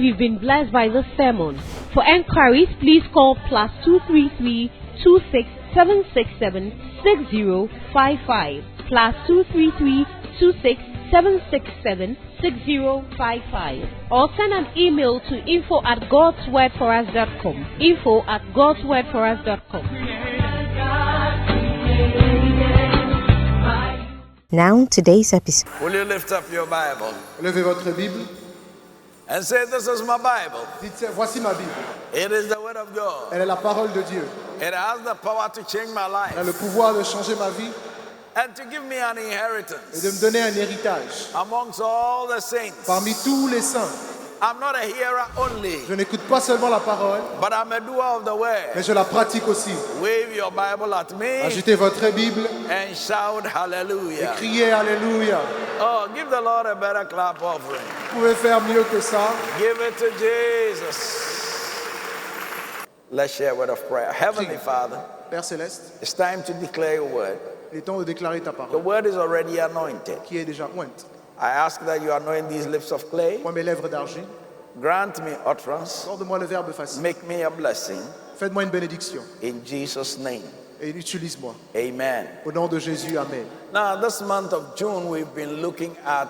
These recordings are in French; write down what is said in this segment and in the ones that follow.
you've been blessed by this sermon. For enquiries, please call +233 26 767 6055 +233 26 767 6055 or send an email to info@godswordforus.com info@godswordforus.com. Now, today's episode. Will you lift up your Bible Levez votre Bible. and say, "This is my Bible. Dites, voici ma Bible. It is the Word of God. Elle est la parole de Dieu. It has the power to change my Elle a le life pouvoir de changer ma vie and to give me an et de me inheritance donner un héritage amongst all the saints." parmi tous les saints. I'm not a hearer only, Je n'écoute pas seulement la parole, but I'm a doer of the Word. mais je la pratique aussi. Wave your Bible at me Agitez votre Bible and shout et hallelujah. criez Alléluia. Oh, give the Lord a better clap offering. Vous pouvez faire mieux que ça. Give it to Jesus. Let's share a word of prayer. Heavenly Father, Père Céleste, it's time to declare your word. il est temps de déclarer ta The parole, word is already anointed. qui est déjà ointe. I ask that you anoint these lips of clay. Moi, mes lèvres d'argile, Grant me utterance. accorde-moi le verbe facile. Make me a blessing. Faites-moi une bénédiction In Jesus' name. et utilise-moi. Amen. Au nom de Jésus, Amen. Now, this month of June, we've been looking at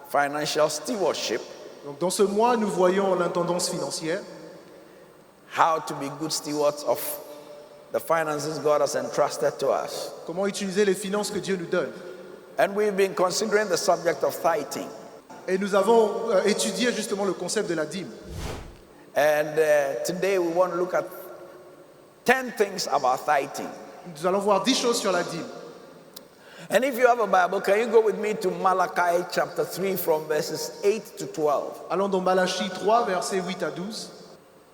financial stewardship, Donc, dans ce mois, nous voyons l'intendance financière, how to be good stewards of the finances God has entrusted to us. comment utiliser les finances que Dieu nous donne. And we've been considering the subject of tithing. Et nous avons étudié justement le concept de la dîme. And today we want to look at 10 things about tithing. Nous allons voir 10 choses sur la dîme. And if you have a Bible, can you go with me to Malachi chapter 3 from verses 8 to 12? Allons dans Malachie 3, versets 8 à 12.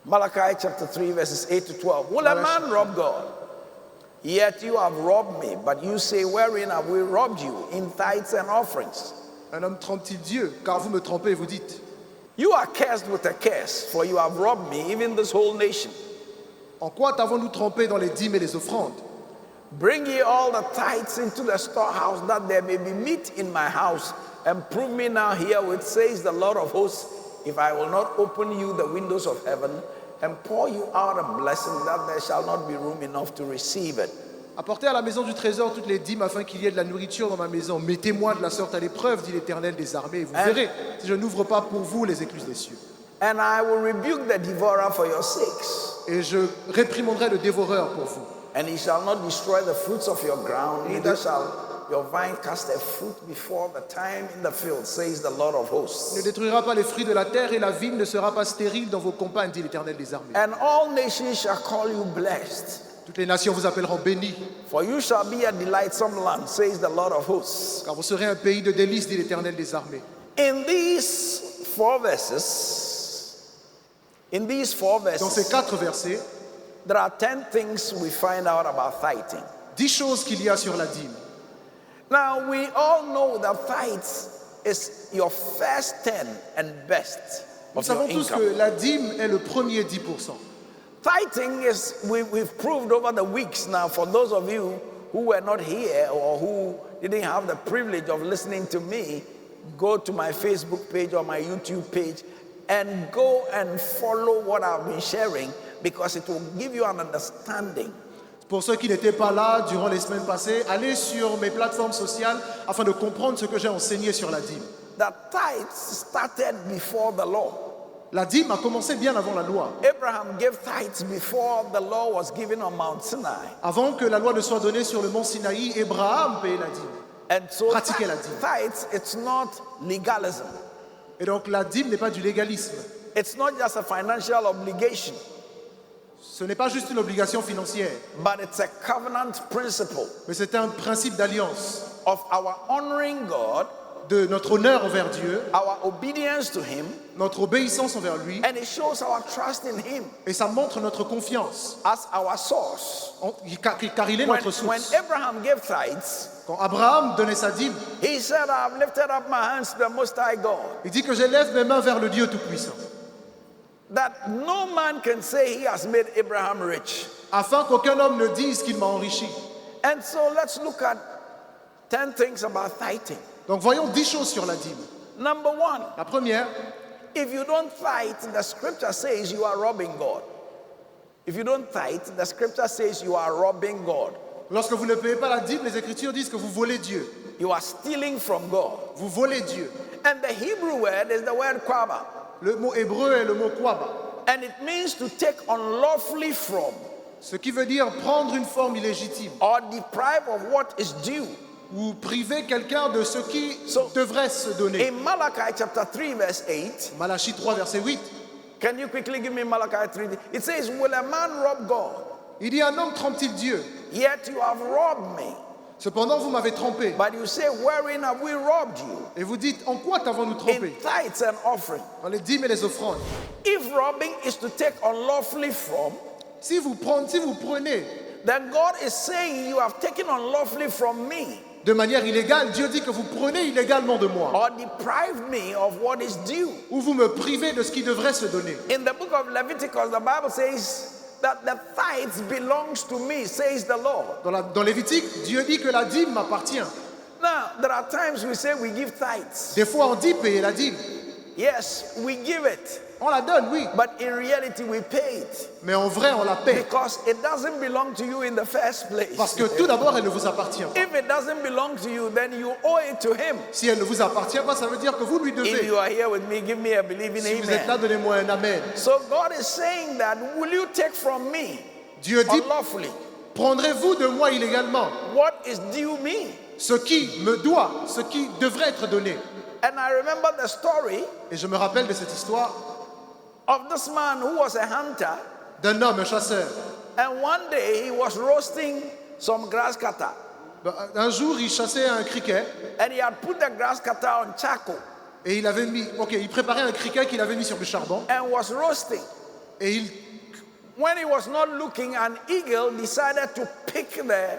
Malachi chapter 3 verses 8 to 12. Will a man rob God? Yet you have robbed me. But you say, wherein have we robbed you? In tithes and offerings. Un homme trompe-t-il Dieu? Car vous me trompez et vous dites, You are cursed with a curse, for you have robbed me, even this whole nation. en quoi t'avons-nous trompé dans les dîmes et les offrandes? Bring ye all the tithes into the storehouse, that there may be meat in my house. And prove me now herewith, says the Lord of hosts, if I will not open you the windows of heaven and pour you out a blessing, that there shall not be room enough to receive it. Apportez à la maison du trésor toutes les dîmes afin qu'il y ait de la nourriture dans ma maison. Mettez-moi de la sorte à l'épreuve, dit l'Éternel des armées, et vous verrez si je n'ouvre pas pour vous les écluses des cieux. And I will rebuke the devourer for your sakes. Et je réprimanderai le dévoreur pour vous. And he shall not destroy the fruits of your ground, neither shall your vine cast a fruit before the time in the field, says the Lord of Il ne hosts. détruira pas les fruits de la terre et la vigne ne sera pas stérile dans vos campagnes, dit l'Éternel des armées. And all nations shall call you blessed, Toutes les nations vous appelleront bénis, for you shall be a delightsome land, says the Lord of hosts. car vous serez un pays de délices, dit l'Éternel des armées. In these four verses, Dans ces 4 versets, there are 10 things we find out about tithing. 10 choses qu'il y a sur la dîme. Now, we all know that tithes is your first 10 and best Nous of your savons tous income. que la dîme est le premier 10%. Tithing is, we've proved over the weeks now, for those of you who were not here or who didn't have the privilege of listening to me, go to my Facebook page or my YouTube page and go and follow what I've been sharing, because it will give you an understanding. Pour ceux qui n'étaient pas là durant les semaines passées, allez sur mes plateformes sociales afin de comprendre ce que j'ai enseigné sur la dîme. That tithes started before the law. La dîme a commencé bien avant la loi. Abraham gave tithes before the law was given on Mount Sinai. Avant que la loi ne soit donnée sur le mont Sinaï, Abraham payait la dîme. And so Pratiquer la dîme. tithes, it's not legalism. Et donc la dîme n'est pas du légalisme. It's not just a financial obligation, Ce n'est pas juste une obligation financière, but it's a covenant principle mais c'est un principe d'alliance, of our honoring God, de notre honneur envers Dieu, our obedience to Him, notre obéissance envers lui, and it shows our trust in Him et ça montre notre confiance, as our source. car il est When, notre when source. Abraham gave tithes, Quand Abraham donnait sa dîme, he said, I've lifted up my hands to the Most High God, il dit que j'élève mes mains vers le Dieu Tout-Puissant, that no man can say he has made Abraham rich. afin qu'aucun homme ne dise qu'il m'a enrichi. And so let's look at 10 things about tithing. Donc voyons 10 choses sur la dîme. Number one, La première, If you don't tithe, the scripture says you are robbing God. If you don't tithe, the scripture says you are robbing God. Lorsque vous ne payez pas la dîme, les Écritures disent que vous volez Dieu. You are stealing from God. Vous volez Dieu. And the Hebrew word is the word kwaba. Le mot hébreu est le mot kwaba, And it means to take unlawfully from ce qui veut dire prendre une forme illégitime or deprive of what is due. ou priver quelqu'un de ce qui So, devrait se donner. In Malachi chapter 3 verse 8, Malachie 3, verset 8, can you quickly give me Malachi 3? It says, will a man rob God? il dit, un homme trompe-t-il Dieu? Yet you have robbed me. Cependant, vous m'avez trompé. But you say, wherein have we robbed you? Et vous dites, en quoi t'avons-nous trompé? In tithes and offering. Dans les dîmes et les offrandes. If robbing is to take unlawfully from, Si vous prenez then God is saying you have taken unlawfully from me de manière illégale, Dieu dit que vous prenez illégalement de moi. or deprived me of what is due. Ou vous me privez de ce qui devrait se donner. In the book of Leviticus, the Bible says that the tithes belongs to me, says the Lord. Dans Lévitique, Dieu dit que la dîme m'appartient. Now, there are times we say we give tithes. Des fois, on dit payer la dîme. Yes, we give it. On la donne, oui. But in reality, we pay it. Mais en vrai, on la paie. Because it doesn't belong to you in the first place. Parce que tout d'abord, elle ne vous appartient pas. If it doesn't belong to you, then you owe it to him. Si elle ne vous appartient pas, ça veut dire que vous lui If devez. you are here with me, give me a believing Si vous êtes là, amen. donnez-moi un amen. So God is saying that, will you take from me Dieu dit, unlawfully prendrez-vous de moi illégalement what is due me? ce qui me doit, ce qui devrait être donné. And I remember the story Et je me rappelle de cette histoire of this man who was a hunter, d'un homme, un chasseur. and one day he was roasting some grass cutter, Un jour, il chassait un criquet and he had put the grass cutter on charcoal et il préparait un criquet qu'il avait mis sur le charbon and was roasting. et When he was not looking, an eagle decided to pick the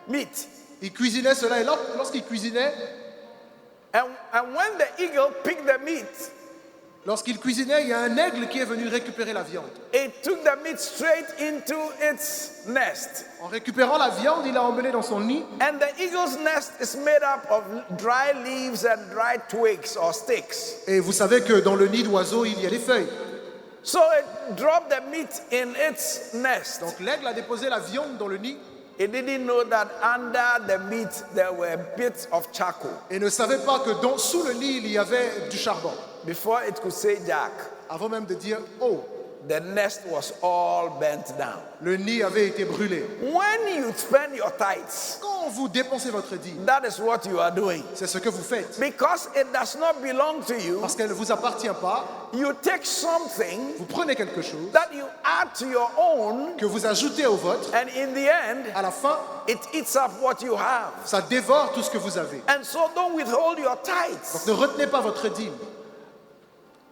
meat. il cuisinait cela. Et lorsqu'il cuisinait, And when the eagle picked the meat, il y a un aigle qui est venu récupérer la viande. it took the meat straight into its nest. En récupérant la viande, il l'a emmené dans son nid. And the eagle's nest is made up of dry leaves and dry twigs or sticks. Et vous savez que dans le nid d'oiseau, il y a des feuilles. So it dropped the meat in its nest. Donc l'aigle a déposé la viande dans le nid It didn't know that under the meat there were bits of charcoal. et ne savait pas que sous le nid, il y avait du charbon. Before it could say Jack, Avant même de dire, oh, the nest was all bent down. le nid avait été brûlé. When you spend your tithes, Quand vous dépensez votre dîme, that is what you are doing. c'est ce que vous faites. Because it does not belong to you, Parce qu'elle ne vous appartient pas, you take something vous prenez quelque chose that you add to your own, que vous ajoutez au vôtre. and in the end, À la fin, it eats up what you have. ça dévore tout ce que vous avez. And so don't withhold your Donc tithes. ne retenez pas votre dîme.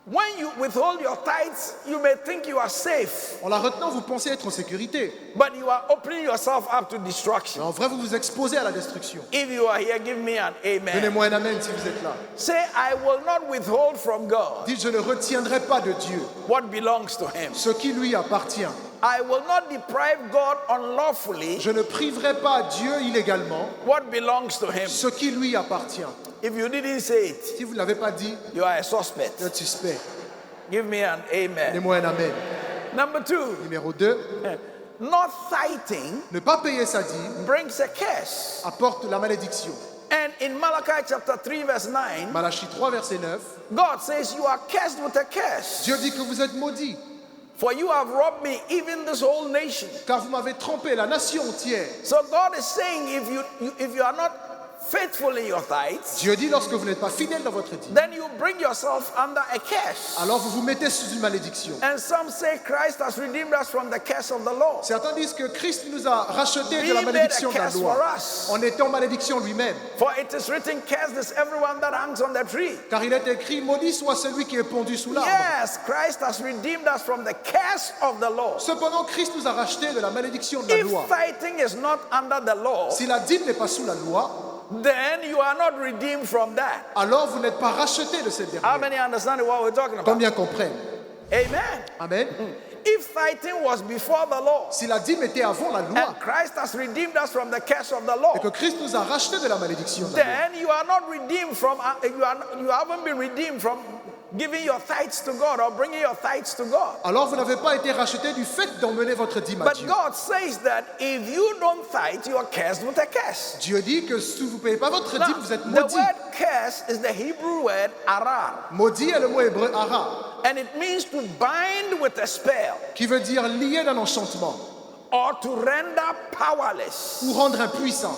When you withhold your tithes, you may think you are safe, En la retenant, vous pensez être en sécurité. but you are opening yourself up to Mais destruction. en vrai, vous vous exposez à la destruction. If you are here, give me an amen. Donnez-moi un amen si vous êtes là. Say, I will not withhold from God Dites, je ne retiendrai pas de Dieu what belongs to him. ce qui lui appartient. I will not deprive God unlawfully Je ne priverai pas Dieu illégalement what belongs to him. ce qui lui appartient. If you didn't say it, Si vous ne l'avez pas dit, you are a suspect. vous êtes suspect. Give me an amen. Donnez-moi un amen. Number 2, Numéro 2, not tithing ne pas payer sa dîme brings a curse. apporte la malédiction. And in Malachi chapter 3 verse 9, Malachie 3, verset 9, God says you are cursed with a curse. Dieu dit que vous êtes maudits, For you have robbed me, even this whole nation. car vous m'avez trompé, la nation entière. So God is saying if you are not faithful in your tithes, Dieu dit, lorsque vous n'êtes pas fidèle dans votre dîme, then you bring yourself under a curse. alors vous vous mettez sous une malédiction. And some say Christ has redeemed us from the curse of the law. Certains disent que Christ nous a rachetés de He la made malédiction a de la curse loi, for us. en étant malédiction lui-même. For it is written, cursed is everyone that hangs on the tree. Car il est écrit, maudit soit celui qui est pendu sous l'arbre. Yes, Christ has redeemed us from the curse of the law. Cependant, Christ nous a rachetés de la malédiction de la If loi. tithing is not under the law, Si la dîme n'est pas sous la loi, then you are not redeemed from that. alors vous n'êtes pas rachetés de cette How dernière. many understand what we're talking about? Combien comprennent? Amen. Amen. If tithing was before the law, Si la dîme était avant la loi, and Christ has redeemed us from the curse of the law, et que Christ nous a rachetés de la malédiction de la loi, then you are not redeemed from, you haven't been redeemed from giving your tithes to God or bringing your tithes to God. alors vous n'avez pas été racheté du fait d'emmener votre dîme à But Dieu. God says that if you don't tithe, you are cursed with a curse. Dieu dit que si vous ne payez pas votre Now, dîme, vous êtes the maudit. word curse is the Hebrew word arar, Maudit est le mot hébreu ara, and it means to bind with a spell qui veut dire lié d'un enchantement, or to render powerless ou rendre impuissant,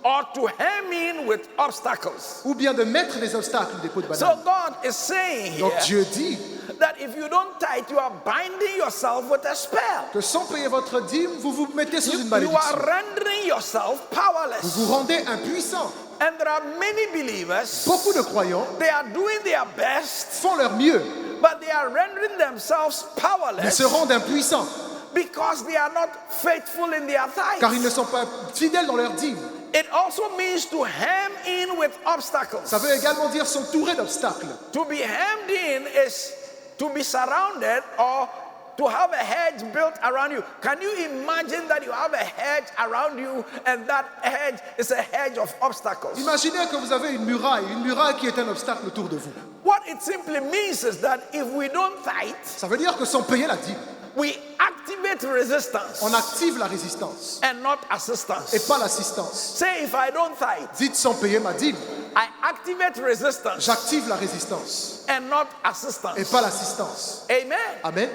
or to hem in with obstacles. ou bien de mettre des obstacles, des pots de So banane. God is saying Donc here Dieu dit that if you don't tithe, you are binding yourself with a spell. que sans payer votre dîme, vous vous mettez sous une You are malédiction. rendering yourself Vous powerless. vous rendez impuissant. And there are many believers, Beaucoup de croyants they are doing their best, font leur mieux, but they are rendering themselves mais powerless se rendent impuissants, because they are not faithful in their car ils tithes. ne sont pas fidèles dans leur dîme. It also means to hem in with obstacles. Ça veut également dire s'entourer d'obstacles. To be hemmed in is to be surrounded or to have a hedge built around you. Can you imagine that you have a hedge around you and that hedge is a hedge of obstacles? Imaginez que vous avez une muraille qui est un obstacle autour de vous. What it simply means is that if we don't tithe, Ça veut dire que sans payer la dîme, we activate resistance on active la résistance and not assistance. et pas l'assistance. Say, if I don't tithe, Dites sans payer ma dîme, I activate resistance j'active la résistance and not et assistance. pas l'assistance. Amen. Amen.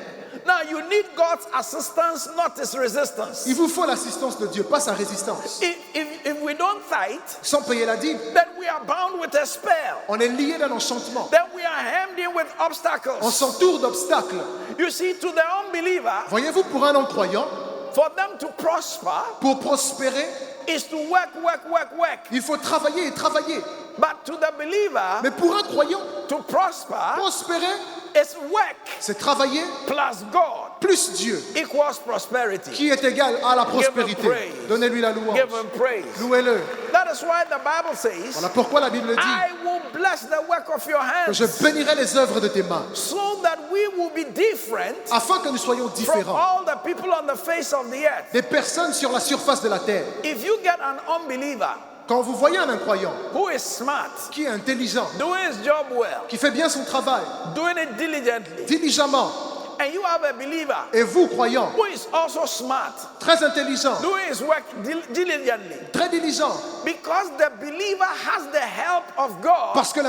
Now you need God's assistance, not His resistance. Il vous faut l'assistance de Dieu, pas sa résistance. If we don't tithe, Sans payer la dîme, then we are bound with a spell. on est lié d'un enchantement. Then we are hemmed in with On obstacles. s'entoure d'obstacles. You see, to the unbeliever, Voyez-vous, pour un non-croyant, for them to prosper pour prospérer, is to work. il faut travailler et travailler. But to the believer, Mais pour un croyant, to prosper prospérer, is work c'est travailler plus God plus Dieu, equals prosperity. qui est égal à la prospérité. praise. Donnez-lui la louange. Give Him praise. Louez-le. That is why the Bible says, Voilà pourquoi la Bible dit I will bless the work of your que hands je bénirai les œuvres de tes mains, so that we will be different afin que nous soyons from différents all the people on the face of the earth. des personnes sur la surface de la terre. If you get an unbeliever Quand vous voyez un incroyant who is smart, qui est intelligent, doing his job well, qui fait bien son travail, doing it diligently, diligemment, and you have a believer et vous, croyant, who is also smart, très intelligent, doing his work diligently, très diligent, because the believer has the help of God, parce que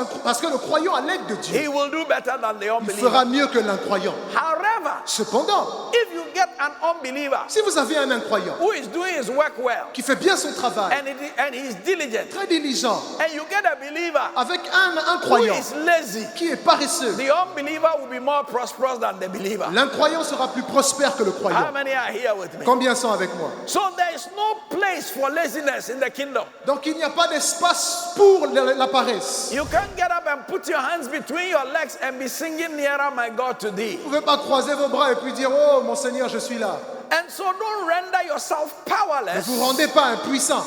le croyant a l'aide de Dieu, he will do better than the il fera unbeliever. mieux que l'incroyant. However, Cependant, if you get an unbeliever si vous avez un incroyant who is doing his work well qui fait bien son travail, and he is diligent, très diligent, and you get a believer avec un who incroyant is lazy, qui est paresseux, the unbeliever will be more prosperous than the believer. l'incroyant sera plus prospère que le How croyant. many are here with me? Combien sont avec moi? So there is no place for laziness in the kingdom. Donc il n'y a pas d'espace pour la paresse. You can't get up and put your hands between your legs and be singing nearer my God to thee. Vous ne pouvez pas croiser vos bras et puis dire « Oh mon Seigneur, je suis là And so don't render yourself ». Ne powerless vous rendez pas impuissant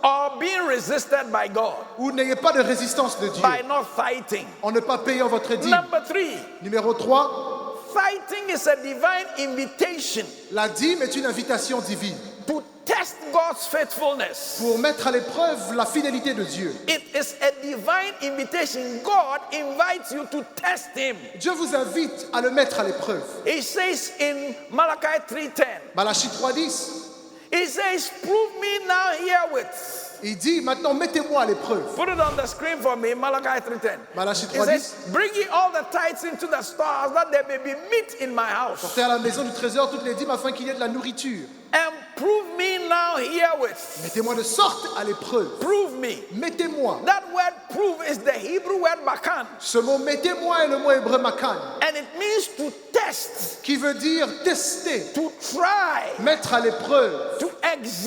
or being resisted by God ou n'ayez pas de résistance de Dieu by not fighting. en ne pas payant votre dîme. Number 3, Numéro 3, fighting is a divine invitation la dîme est une invitation divine to test God's faithfulness. pour mettre à l'épreuve la fidélité de Dieu. It is a divine invitation. God invites you to test Him. Dieu vous invite à le mettre à l'épreuve. He says in Malachi 3:10, Malachie 3.10, He says, prove me now herewith. il dit maintenant mettez-moi à l'épreuve. Put it on the screen for me, Malachi 3:10. Malachie He 3:10. says, bring ye all the tithes into the storehouse, that there may be meat in my house. Portez à la maison du trésor toutes les dîmes afin qu'il y ait de la nourriture. And prove me now herewith. Mettez-moi de sorte à l'épreuve. Prove me. Mettez-moi. That word prove is the Hebrew word bakan. Ce mot mettez-moi est le mot hébreu makan, And it means to test, qui veut dire tester, to try, mettre à l'épreuve, to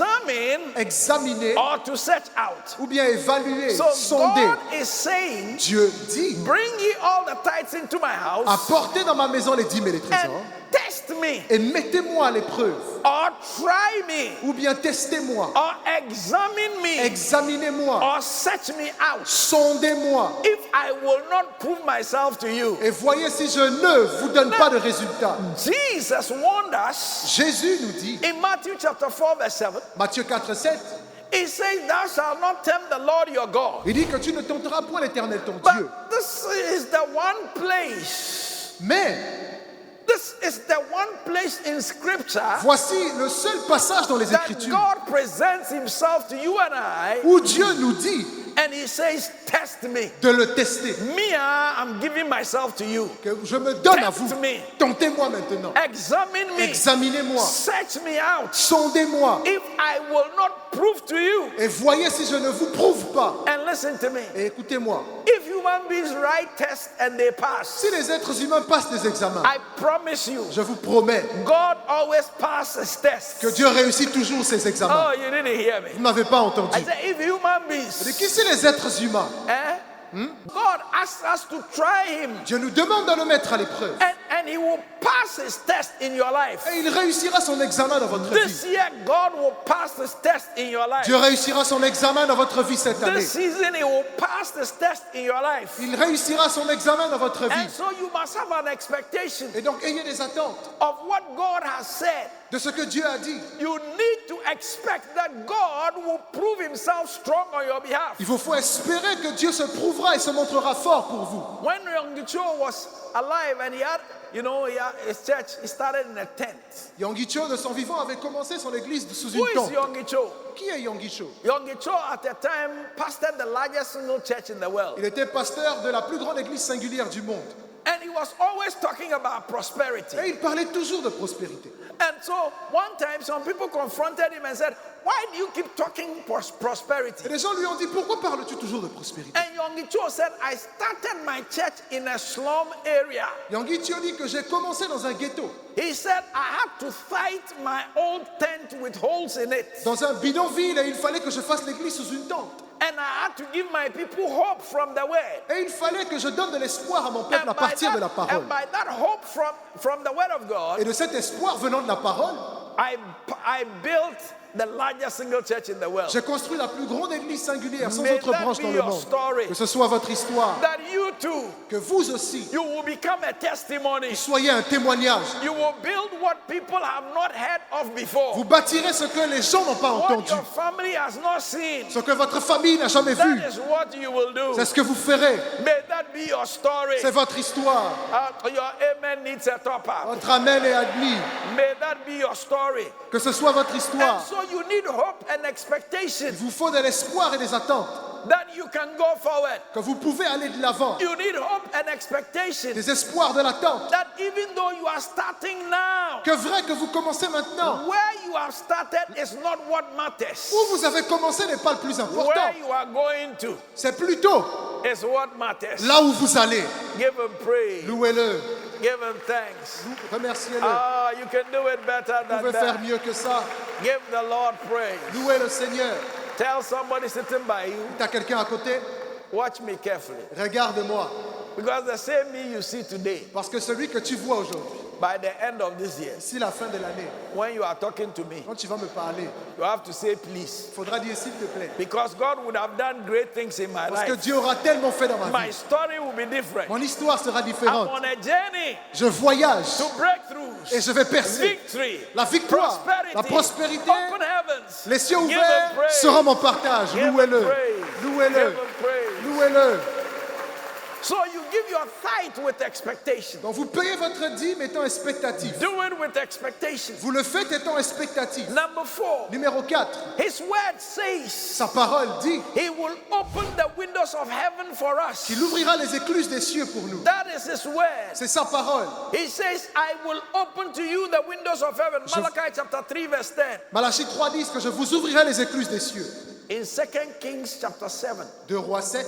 examine, examiner or to search out. ou bien évaluer, So sonder. God is saying, Dieu dit, bring ye all the tithes into my house apportez dans ma maison les dîmes et les and trésors test me, et mettez-moi à l'épreuve or try me, ou bien testez-moi, or examine me, examinez-moi, or search me out. sondez-moi If I will not prove myself to you. et voyez si je ne vous donne pas de résultat. Jesus warned us Jésus nous dit, in Matthew chapter 4 verse 7. Matthieu 4, 7, It says, thou shalt not tempt the Lord your God. Il dit que tu ne tenteras point l'Éternel ton Dieu. But this is the one place. Mais This is the one place in Scripture voici le seul passage dans les that Écritures God presents Himself to you and I, où Dieu nous dit and He says, "Test me. de le tester. Me, I'm giving myself to you. Que je me donne à Test vous. me. Tentez-moi maintenant. Examine me. Examinez-moi. Search me out. Sondez-moi. If I will not prove to you." Et voyez si je ne vous prouve pas. And listen to me. Et écoutez-moi. If human beings write tests and they pass, Si les êtres humains passent des examens, I promise you, je vous promets God always passes tests. que Dieu réussit toujours ses examens. Oh, you didn't hear me. Vous n'avez pas entendu. I said, if human Mais beings, qui c'est les êtres humains? God asks us to try Him, Dieu nous demande de le mettre à l'épreuve. and He will pass His test in your life. Et il réussira son examen dans votre This vie. year, God will pass His test in your life. Dieu réussira son examen dans votre vie cette année. This season, He will pass this test in your life. Il réussira son examen dans votre And vie. so you must have an expectation Et donc ayez des attentes of what God has said. de ce que Dieu a dit. You need to expect that God will prove Himself strong on your behalf. Il faut espérer que Dieu se prouvera et se montrera fort pour vous. When Yonggi Cho was alive and he had his church, he started in a tent. Yonggi Cho, de son vivant, avait commencé son église sous Who une is tente. Yonggi Cho? Qui est Yonggi Cho? Yonggi Cho at the time pastored the largest single church in the world. Il était pasteur de la plus grande église singulière du monde. And he was always talking about prosperity. Et il parlait toujours de prospérité. And so one time some people confronted him and said, why do you keep talking prosperity? Et les gens lui ont dit, pourquoi parles-tu toujours de prospérité? And Yonggi Cho said, I started my church in a slum area. Yonggi Cho dit que j'ai commencé dans un ghetto, He said, I had to fight my old tent with holes in it. dans un bidonville, et il fallait que je fasse l'église sous une tente. And I had to give my people hope from the word. Et il fallait que je donne de l'espoir à mon peuple à partir de la parole. and by that hope from the word of God, Et de cet espoir venant de la parole, I built the largest single church in the world. j'ai construit la plus grande église singulière sans May autre that branche be dans le your monde. story. Que ce soit votre histoire, That you too, que vous aussi you will become a testimony. soyez un témoignage. You will build what people have not heard of before. Vous bâtirez ce que les gens n'ont pas What entendu, your family has not seen. ce que votre famille n'a jamais vu. That is what you will do. C'est ce que vous ferez. May that be your story. C'est votre histoire. Your amen needs a top up. Votre amen est admis. May that be your story. Que ce soit votre And histoire. so you need hope and expectation Il vous faut de l'espoir et des attentes. that you can go forward. Que vous pouvez aller de l'avant. You need hope and expectation Des espoirs de l'attente. that even though you are starting now, Que vrai que vous commencez maintenant. where you have started is not what matters. Où vous avez commencé n'est pas le plus important. Where you are going to C'est plutôt is what matters. là où vous allez. Give him praise. Louez-le. Give him thanks. Remerciez-le. Ah, you can do it better Vous than pouvez faire that. mieux que ça. Give the Lord praise. Louez le Seigneur. Tell somebody sitting by you, Tu as quelqu'un à côté? watch me carefully. Regarde-moi. Because the same me you see today, Parce que celui que tu vois aujourd'hui, by the end of this year, d'ici la fin de l'année, when you are talking to me, quand tu vas me parler, you have to say please. il faudra dire s'il te plaît. Because God would have done great things in my Parce que life. Dieu aura tellement fait dans ma My vie. story will be different. Mon histoire sera I'm différente. on a journey Je voyage to breakthroughs, et je vais percer. victory, La victoire, prosperity, la prospérité, open heavens. les cieux Give ouverts him praise. seront mon partage. Give him Louez-le. praise. Louez-le. Give him praise. Louez-le. So you give your tithe with expectation. Donc vous payez votre dîme étant expectatif. Do it with expectation. Vous le faites étant expectatif. Number 4, Numéro 4. His word says Sa parole dit He will open the windows of heaven for us. qu'il ouvrira les écluses des cieux pour nous. That is His word. C'est sa parole. He says, I will open to you the windows of heaven. Malachi chapter 3 verse 10. Malachie 3 dit que je vous ouvrirai les écluses des cieux. In 2 Kings chapter 7, 2 Rois 7.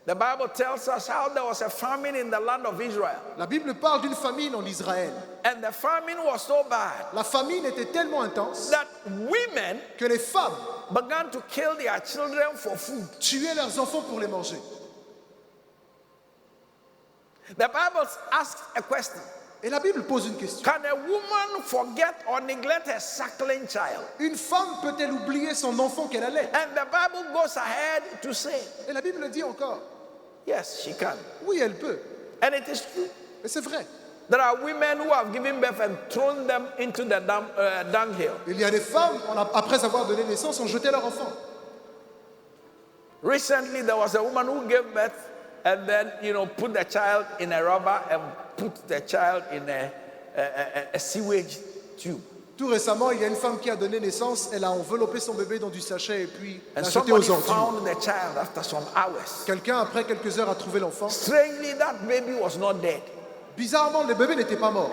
the Bible tells us how there was a famine in the land of Israel. La Bible parle d'une famine en Israël. And the famine was so bad La famine était tellement intense that women que les femmes began to kill their children for food. tuaient leurs enfants pour les manger. The Bible asks a question. Et la Bible pose une question. Can a woman forget or neglect a suckling child? Une femme peut-elle oublier son enfant qu'elle allait? And the Bible goes ahead to say, Et la Bible dit encore, yes, she can. oui, elle peut. And it is true. Et c'est vrai. There are women who have given birth and thrown them into the dunghill. Il y a des femmes, après avoir donné naissance, ont jeté leur enfant. Recently, there was a woman who gave birth and then, put the child in a rubber and put the child in a sewage tube. Tout récemment, il y a une femme qui a donné naissance, elle a enveloppé son bébé dans du sachet et puis And l'a jeté somebody aux ordures. found the child after some hours. Quelqu'un, après quelques heures, a trouvé l'enfant. Strangely, that baby was not dead. Bizarrement, le bébé n'était pas mort.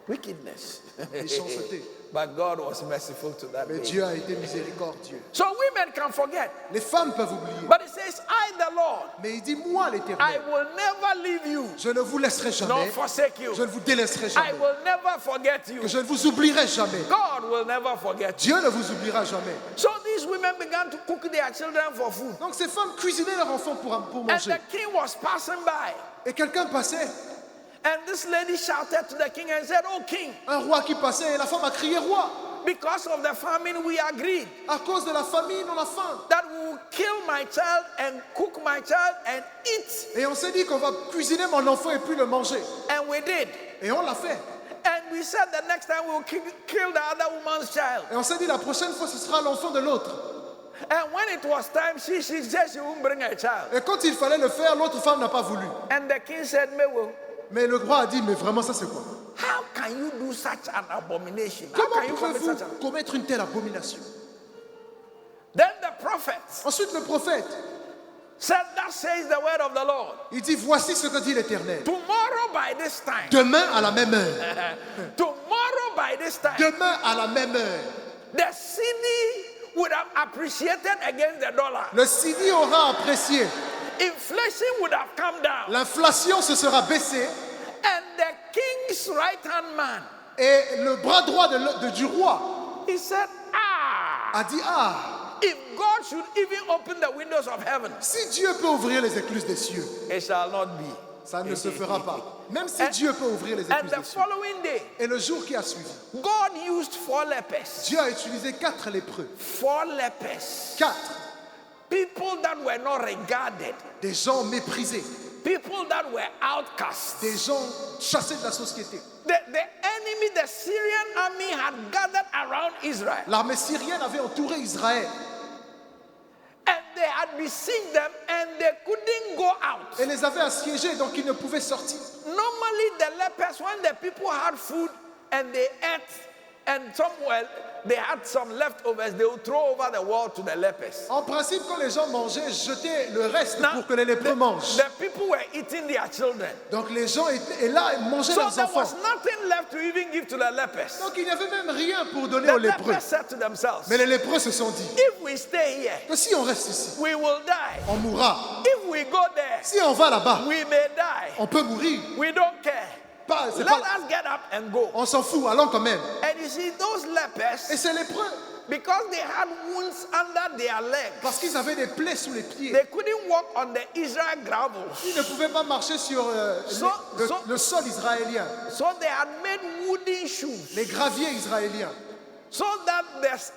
Wickedness. Méchanceté. But God was merciful to that Mais baby. Dieu a été miséricordieux. So women can forget. Les femmes peuvent oublier. But it says, I, the Lord, Mais il dit, moi I l'Éternel, will never leave you je ne vous laisserai nor jamais, forsake you. je ne vous délaisserai I jamais, will never forget you. que je ne vous oublierai jamais. God will never forget you. Dieu ne vous oubliera jamais. So these women began to cook their children for food. Donc ces femmes cuisinaient leur enfant pour And manger. the king was passing by. Et quelqu'un passait, And this lady shouted to the king and said, Oh king, un roi qui passait, et la femme a crié, roi, because of the famine we agreed à cause de la famine, on a faim. that we will kill my child and cook my child and eat. Et on s'est dit qu'on va cuisiner mon enfant et puis le manger. And we did. Et on l'a fait. And we said the next time we will kill the other woman's child. Et on s'est dit la prochaine fois ce sera l'enfant de l'autre. And when it was time, she said she wouldn't bring her child. Et quand il fallait le faire, l'autre femme n'a pas voulu. And the king said, Mewo, Mais le roi a dit, mais vraiment ça c'est quoi? how can you do such an abomination? How Comment can you commit pouvez-vous such an... commettre une telle abomination? Then the prophet Ensuite le prophète, said, That says the word of the Lord. il dit, voici ce que dit l'Éternel. Tomorrow by this time, Demain à la même heure, tomorrow by this time, demain à la même heure, the city would have appreciated against the dollar. le Sidi aura apprécié. Inflation would have come down. L'inflation se sera baissée And the king's right-hand man, et le bras droit du roi he said, a dit, ah, if God should even open the windows of heaven, si Dieu peut ouvrir les écluses des cieux, it shall not be. ça ne se fera pas. Même si And- Dieu peut ouvrir les And écluses the des cieux. following day, Et le jour qui a suivi, God used 4 lepers. Dieu a utilisé 4 lépreux. 4 lepers. 4, People that were not regarded. des gens méprisés, People that were outcasts. des gens chassés de la société. The enemy, the Syrian army, had gathered around Israel. L'armée syrienne avait entouré Israël And they had besieged them and they couldn't go out. et les avait assiégés, donc ils ne pouvaient sortir. Normally, the lepers, when the people had food and they ate, and somewhere they had some leftovers, they would throw over the wall to the lepers. En principe, quand les gens mangeaient, jetaient le reste Now, pour que les lépreux mangent. the people were eating their children. Donc les gens étaient là et mangeaient So leurs there enfants. was nothing left to even give to the lepers. Donc il n'y avait même rien pour donner The aux lépreux. lepers said to themselves, Mais les lépreux se sont dit if we stay here, que si on reste ici, we will die. on mourra. If we go there, Si on va là-bas, we may die. on peut mourir. We don't care. C'est Let pas- us get up and go. On s'en fout, allons quand même. And you see, those Et lepers, ces lépreux, because they had wounds under their parce legs, qu'ils avaient des plaies sous les pieds, they couldn't walk on the Israel gravel. ils ne pouvaient pas marcher sur le sol israélien, So they had made wooden shoes les graviers israéliens. so that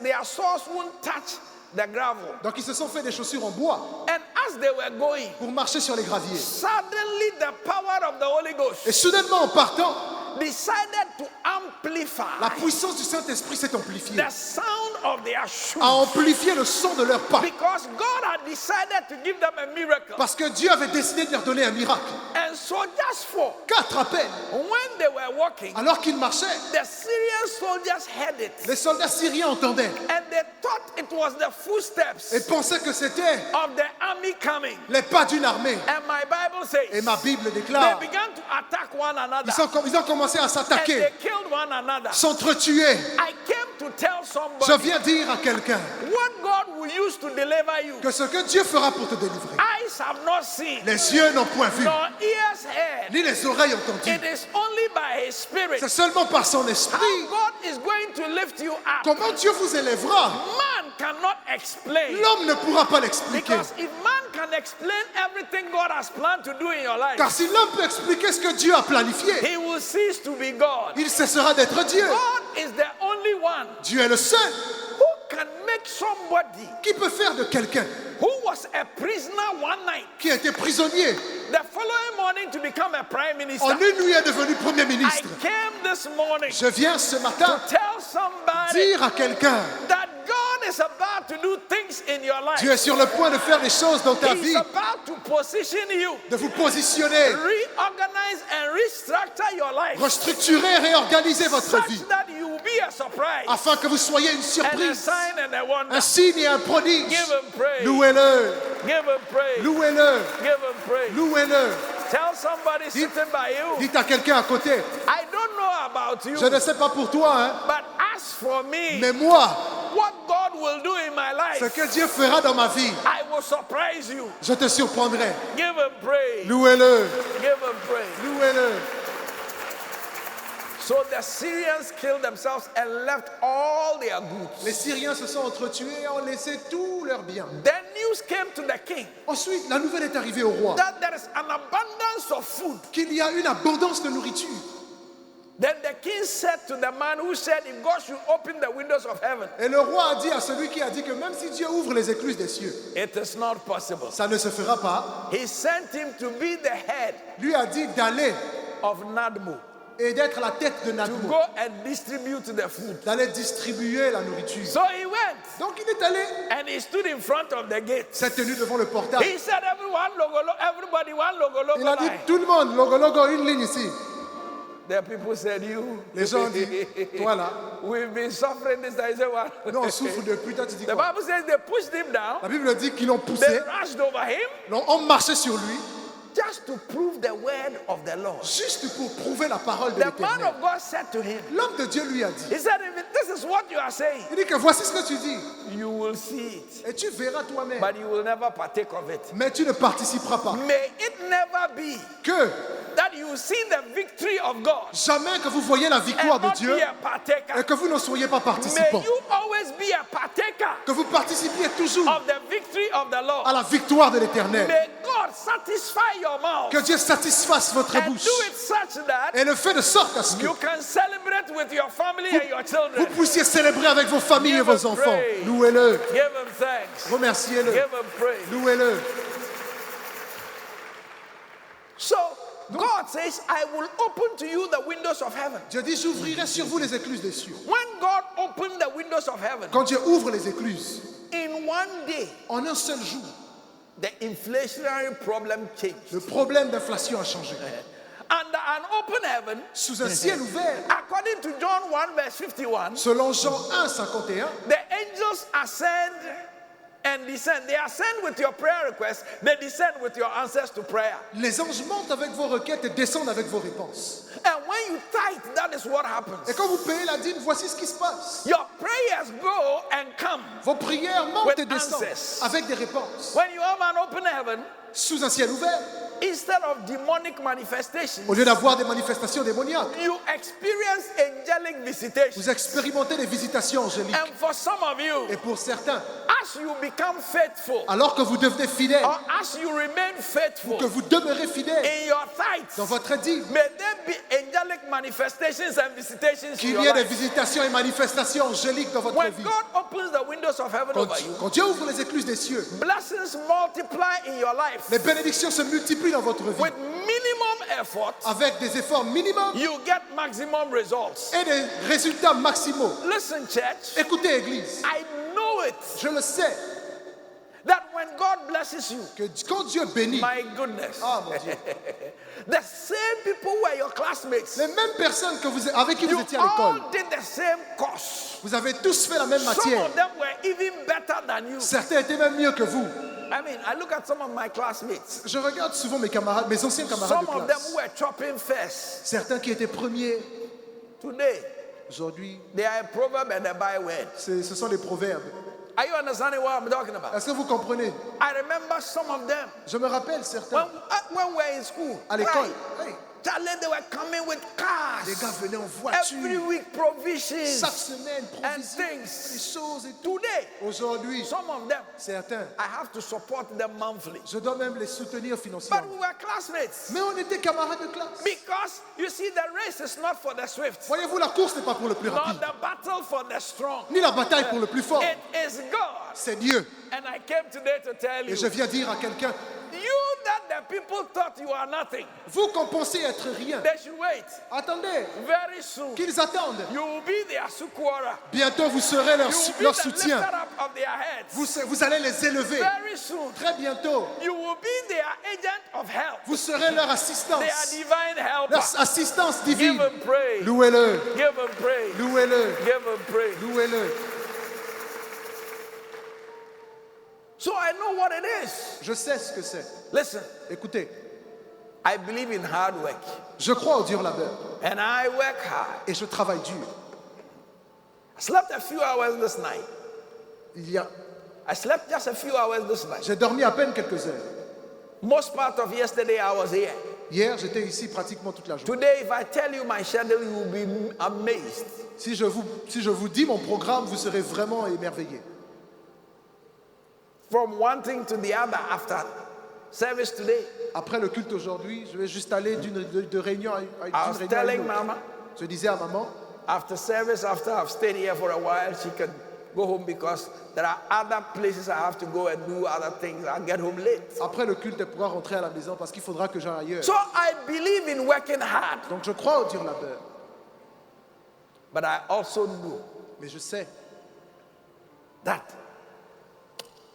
their soles wouldn't touch the gravel. Donc ils se sont fait des chaussures en bois And as they were going, pour marcher sur les graviers. suddenly the power of the Holy Et Ghost soudainement, en partant, decided to la amplify puissance du Saint-Esprit s'est amplifiée, the sound of their shoes. a amplifié le son de leurs pas. Because God had decided to give them a miracle. Parce que Dieu avait décidé de leur donner un miracle. And so just for 4 à peine. when they were walking, Alors qu'ils marchaient, the Syrian soldiers heard it. les soldats syriens entendaient And they thought it was the footsteps et pensaient que c'était of the army coming. les pas d'une armée. And my Bible says Et ma Bible they déclare, began to attack one another. ils ont commencé à And s'attaquer, they killed one another. s'entretuer. I came to tell Je somebody viens dire à quelqu'un what God will use to deliver you. que ce que Dieu fera pour te délivrer, Eyes have not seen, les yeux n'ont point vu, nor ears heard. ni les oreilles entendues. It is only by His Spirit. C'est seulement par son How esprit. God is going to lift you up. Comment Dieu vous élèvera, Man cannot explain. l'homme ne pourra pas l'expliquer. Because if man can explain everything God has planned to do in your life, Car si l'homme peut expliquer ce que Dieu a planifié, he will cease to be God. il cessera d'être Dieu. God is the only one Dieu est le seul who can make make somebody Qui peut faire de quelqu'un who was a prisoner one night, qui a été prisonnier, the following morning to become a prime minister? en une nuit est devenu Premier I ministre? came this morning Je viens ce to matin tell somebody dire à quelqu'un, that God is about to do things in your life. Dieu est sur le point de faire des choses dans ta He's vie, about to position you, de vous positionner, reorganize and restructure your life restructurer, réorganiser votre vie, such that you will be a surprise afin que vous soyez une and a surprise, sign and a wonder. un signe et un prodige. Give him praise. Louez-le, Give him praise. louez-le, Give him praise. louez-le. Tell somebody sitting by you, Dites à quelqu'un à côté, I don't know about you, je ne sais pas pour toi, hein, but as for me, mais moi, what God will do in my ce life, que Dieu fera dans ma vie, I will surprise you. je te surprendrai. Give him praise. Louez-le, Give him praise. louez-le. So the Syrians killed themselves and left all their goods. Les Syriens se sont entretués et ont laissé tous leurs biens. Then news came to the king Ensuite, la nouvelle est arrivée au roi that there is an abundance of food. qu'il y a une abondance de nourriture. Then the king said to the man who said, if God should open the windows of heaven, Et le roi a dit à celui qui a dit que même si Dieu ouvre les écluses des cieux, it is not possible. ça ne se fera pas. He sent him to be the head Lui a dit d'aller of Nadmo, et d'être la tête de to Nadmo, go and distribute the food. d'aller distribuer la nourriture. So he went Donc il est allé, and he stood in front of the gate. s'est tenu devant le portail. He said, everyone, logo, everybody, one logo, logo. Il a dit line. tout le monde, logo logo, une ligne ici. The people said, you. Les gens ont dit, toi là, We've been suffering this. I said, what? nous on souffre depuis. Toi tu dis The quoi? Bible says they pushed him down. La Bible dit qu'ils l'ont They poussé, rushed over him on marchait sur lui, just to prove the word of the Lord. juste pour prouver la parole de The man l'Éternel. of God said to him, L'homme de Dieu lui a dit, he said, if this is what you are saying, il dit que voici ce que tu dis, you will see it, et tu verras toi-même, but you will never partake of it. mais tu ne participeras pas. May it never be Que that you see the victory of God jamais que vous voyez la and victoire de not Dieu be a partaker. et que vous ne soyez pas May participants. you always be a partaker Que vous participiez toujours of the victory of the Lord. à la victoire de l'Éternel. May God satisfy your mouth Que Dieu satisfasse votre and bouche do it such that et le fait de sorte à ce que you can celebrate with your family and your vous children. puissiez célébrer avec vos familles et Give vos him enfants. praise. Louez-le, Give him thanks. remerciez-le, Give him praise. louez-le. So God says, I will open to you the windows of heaven. Dieu dit, j'ouvrirai sur vous les écluses des cieux. When God opened the windows of heaven, Quand Dieu ouvre les écluses, in one day, en un seul jour, the inflationary problem changed. le problème d'inflation a changé. Under an open heaven, Sous un ciel ouvert, according to John 1 verse 51, selon Jean 1, 51, the angels ascend and descend. They ascend with your prayer requests. They descend with your answers to prayer. les anges montent avec vos requêtes et descendent avec vos réponses. And when you tithe, that is what happens. Et quand vous payez la dîme, voici ce qui se passe. Your prayers go and come. Vos prières montent With et descendent answers. avec des réponses. When you have an open heaven, Sous un ciel ouvert, instead of demonic manifestations, au lieu d'avoir des manifestations démoniaques, you experience angelic visitation. vous expérimentez des visitations angéliques. And for some of you, Et pour certains, as you become faithful, alors que vous devenez fidèles, or as you remain faithful que vous demeurez fidèles in your tithes, dans votre dîme, may there be angelic manifestations and visitations in qu'il your y ait des life. visitations et manifestations angéliques dans votre When vie. God opens the windows of heaven over you, Quand Dieu ouvre les écluses des cieux, blessings multiply in your life. les bénédictions se multiplient dans votre vie. With minimum effort, Avec des efforts minimums you get maximum results. et des résultats maximaux. Listen, church, Écoutez, Église, I know it je le sais, that when God blesses you, que quand Dieu bénit, my goodness, ah mon Dieu, the same people who were your classmates, les mêmes personnes que avec qui you vous étiez à l'école, all did the same course. vous avez tous fait la même Some matière. of them were even better than you. Certains étaient même mieux que vous. I mean, I look at some of my classmates. Je regarde souvent mes camarades, mes anciens camarades Some de of them classe. who were chopping first. Certains qui étaient premiers, Today, aujourd'hui, they are a proverb and a byword. ce sont des proverbes. Are you understanding what I'm talking about? Est-ce que vous comprenez? I remember some of them Je me rappelle certains when we were in school. à l'école. Right. Hey, Charlie, they were coming with cars. Les gars venaient en Every voiture. week provisions. Chaque semaine, And provisions, des things. choses et tout. Today, Aujourd'hui, some of them, certains, I have to support them monthly. je dois même les soutenir But financièrement. we were classmates. Mais on était camarades de classe. Because you see, the race is not for the swift, Voyez-vous, la course n'est pas pour le plus nor rapide, the battle for the strong. ni la bataille pour le plus fort. It is God. C'est Dieu. And I came today to tell you, Et je viens dire à quelqu'un, you that the people thought you are nothing, vous qu'on pensez être rien, they should wait. attendez, Very soon, qu'ils attendent. you will be their sukwara. Bientôt, vous serez leur, You will be leur the soutien. lifter up of their heads. Vous allez les élever. Very soon, Très bientôt, you will be their agent of help, vous serez leur assistance. their divine helper. Leur assistance Give divine. him praise. Louez-le, Give him praise. louez-le, Give him praise. louez-le. So I know what it is. Je sais ce que c'est. Listen, Écoutez, I believe in hard work, je crois au dur labeur and I work hard. et je travaille dur. I slept a few hours this night. I slept just a few hours this night. J'ai dormi à peine quelques heures. Most part of yesterday I was here. Hier, j'étais ici pratiquement toute la journée. Today, if I tell you my schedule, you will be amazed. Si je vous dis mon programme, vous serez vraiment émerveillés. From one thing to the other after service today. Après le culte aujourd'hui, je vais juste aller de réunion à I une was réunion à telling une autre. Mama, Je disais à maman, after service, after I've stayed here for a while, she can go home because there are other places I have to go and do other things. I'll get home late. après le culte, elle pourra rentrer à la maison parce qu'il faudra que j'aille ailleurs. So I believe in working hard, Donc je crois au dur labeur. but I also know Mais je sais, that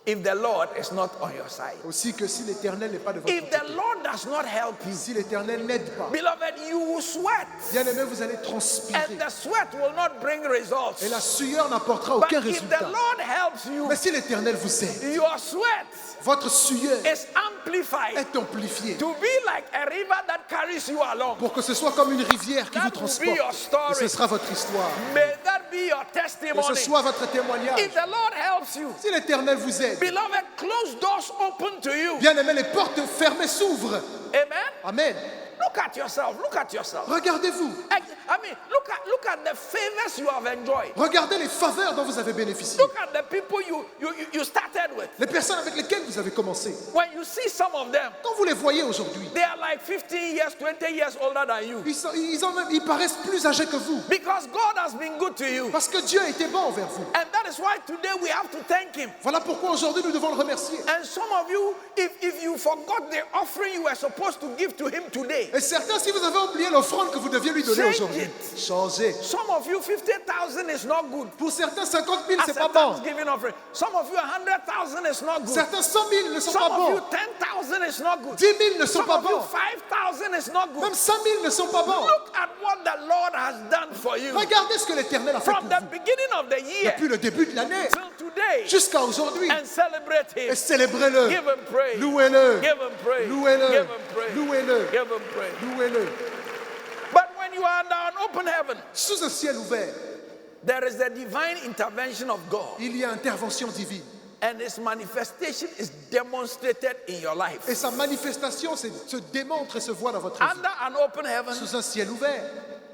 if the Lord is not on your side, aussi que si l'Éternel n'est pas de votre if the côté, Lord does not help you, si l'Éternel n'aide pas, beloved, you will sweat. bien aimé, vous allez transpirer. And the sweat will not bring results. Et la sueur n'apportera But aucun if the résultat. Lord helps you, Mais si l'Éternel vous aide, your sweat votre sueur is amplified est amplifiée to be like a river that carries you along. pour que ce soit comme une rivière qui That vous will be transporte. your story. Et ce sera votre histoire. May that be your Que testimony. ce soit votre témoignage. If the Lord helps you, Si l'Éternel vous aide, beloved, closed doors open to you. bien aimé, les portes fermées s'ouvrent. Amen. Amen. Look at yourself. Look at yourself. Regardez-vous. I mean, look at the favors you have enjoyed. Regardez les faveurs dont vous avez bénéficié. Look at the people you started with. Les personnes avec lesquelles vous avez commencé. When you see some of them, Quand vous les voyez aujourd'hui, they are like 15 years, 20 years older than you. ils paraissent plus âgés que vous. Because God has been good to you. Parce que Dieu a été bon envers vous. And that is why today we have to thank Him. Voilà pourquoi aujourd'hui nous devons le remercier. And some of you, if you forgot the offering you were supposed to give to Him today, Et certains, si vous avez oublié l'offrande que vous deviez lui donner Change aujourd'hui, it. changez. some of you 50,000 is not good. Pour certains, 50 000, As c'est a pas bon. Thanksgiving offering. Some of you 100,000 is not good. Certains, 100 000 ne sont pas Some of you bons. 10,000 is not good. 10 000 ne sont Some pas of you bons. 5,000 is not good. Même 100 000 ne sont pas bons. Look at what the Lord has done for you. Regardez ce que l'Éternel a fait From pour the vous. beginning of the year Depuis le début de l'année till today. jusqu'à aujourd'hui. And celebrate Him. Et célébrez-le. Give Him praise. Louez-le. Give Him praise. Louez-le. Give Him praise. Louez-le. Give Him praise. Louez-le. But when you are under an open heaven, Sous un ciel ouvert, there is the divine intervention of God, il y a intervention divine. and His manifestation is demonstrated in your life. Et sa manifestation se démontre et se voit dans votre vie. Under an open heaven, Sous un ciel ouvert,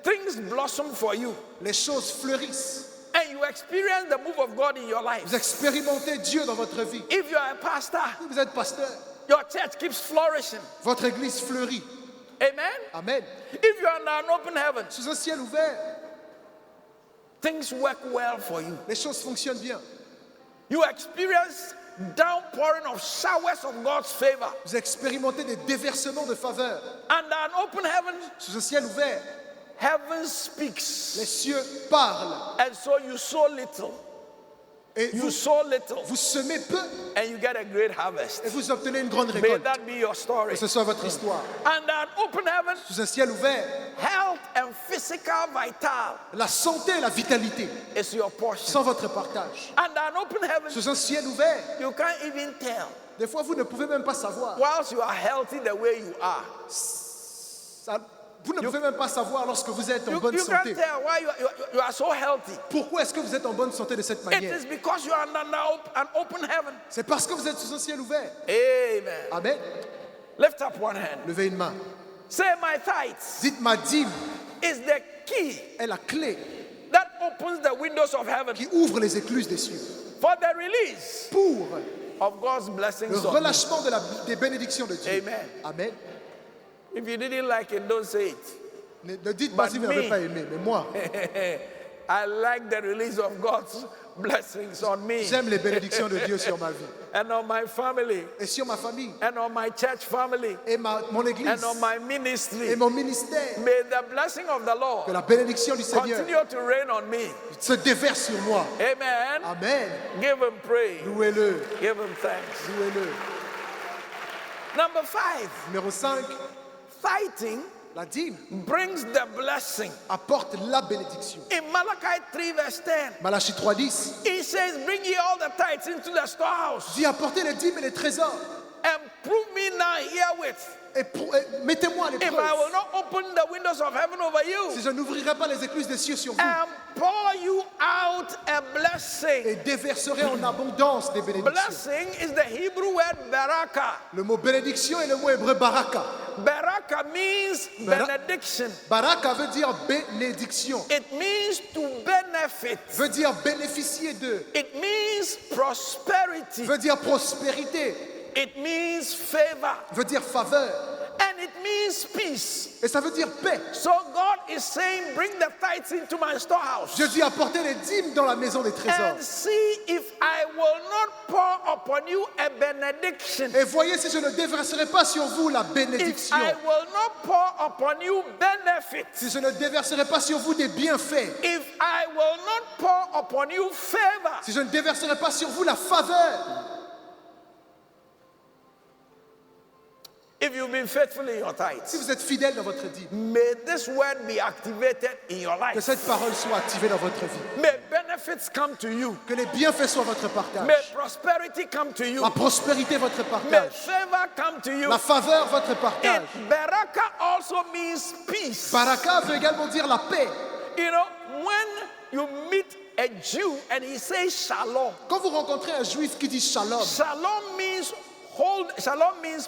things blossom for you, les choses fleurissent. and you experience the move of God in your life. Vous expérimentez Dieu dans votre vie. If you are a pastor, Si vous êtes pasteur, your church keeps flourishing. votre église fleurit. Amen. Amen. If you are under an open heaven, Sous un ciel ouvert, things work well for you. les choses fonctionnent bien. You experience downpouring of showers of God's favor. Vous expérimentez des déversements de faveur. Under an open heaven, Sous un ciel ouvert, heaven speaks. les cieux parlent. And so you sow little. Et You vous, sow little, vous semez peu and you get a great harvest. et vous obtenez une grande May récolte. that be your story. Que ce soit votre histoire. Under an open heaven, Sous un ciel ouvert, health and physical vital la santé et la vitalité is your portion. sans votre partage. Under an open heaven, Sous un ciel ouvert, you can't even tell. des fois vous ne pouvez même pas savoir. Whilst you are healthy the way you are, Vous ne pouvez même pas savoir lorsque vous êtes en you bonne can't santé. tell why you are so healthy. Pourquoi est-ce que vous êtes en bonne santé de cette It manière? is because you are under an open heaven. C'est parce que vous êtes sous un ciel ouvert. Amen. Amen. Lift up one hand. Levez une main. Say my tithes Dites ma dîme is the key est la clé that opens the windows of heaven qui ouvre les écluses des cieux for the release pour of God's blessings le on me. relâchement des bénédictions de Dieu. Amen. Amen. If you didn't like it, don't say it. Ne dites pas But si vous n'avez me- pas aimé, mais moi, I like the release of God's blessings on me j'aime les bénédictions de Dieu sur ma vie and on my family et sur ma famille and on my church family et mon église and on my ministry. et mon ministère. May the blessing of the Que Lord la bénédiction du Seigneur continue to reign on me. se déverse sur moi. Amen. Amen. Give him praise. Louez-le, Give him thanks. louez-le. Number 5, Numéro 5, fighting la dîme brings the blessing. apporte la bénédiction. In Malachi 3 verse 10, Malachie 3:10 he says, bring ye all the tithes into the storehouse dit apportez les dîmes et les trésors and prove me now herewith et mettez-moi à if I will l'épreuve. not open the windows of heaven over Si you je n'ouvrirai pas les écluses des cieux sur vous and pour you out a blessing. et déverserai en abondance des bénédictions. Blessing is the Hebrew word baraka. Le mot bénédiction est le mot hébreu baraka. Baraka means benediction. Baraka veut dire bénédiction, It means to benefit. veut dire bénéficier de, It means prosperity. veut dire prospérité, It means favor. veut dire faveur And it means peace. et ça veut dire paix. So God is saying, bring the tithes into my storehouse Je dis apportez les dîmes dans la maison des trésors and see if I will not pour upon you a benediction. et voyez si je ne déverserai pas sur vous la If bénédiction, I will not pour upon you benefit. si je ne déverserai pas sur vous des bienfaits, If I will not pour upon you favor. si je ne déverserai pas sur vous la faveur, If you've been faithful in your si tithes, vous êtes fidèle dans votre dîme, may this word be activated in your que life. cette parole soit activée dans votre vie, May benefits come to you. que les bienfaits soient votre partage, May prosperity come to you. la prospérité votre May partage, favor come to you. la faveur votre partage. And baraka also means peace. Baraka veut également dire la paix. You know, when you meet a Jew and he says shalom, Quand vous rencontrez un juif qui dit shalom, shalom means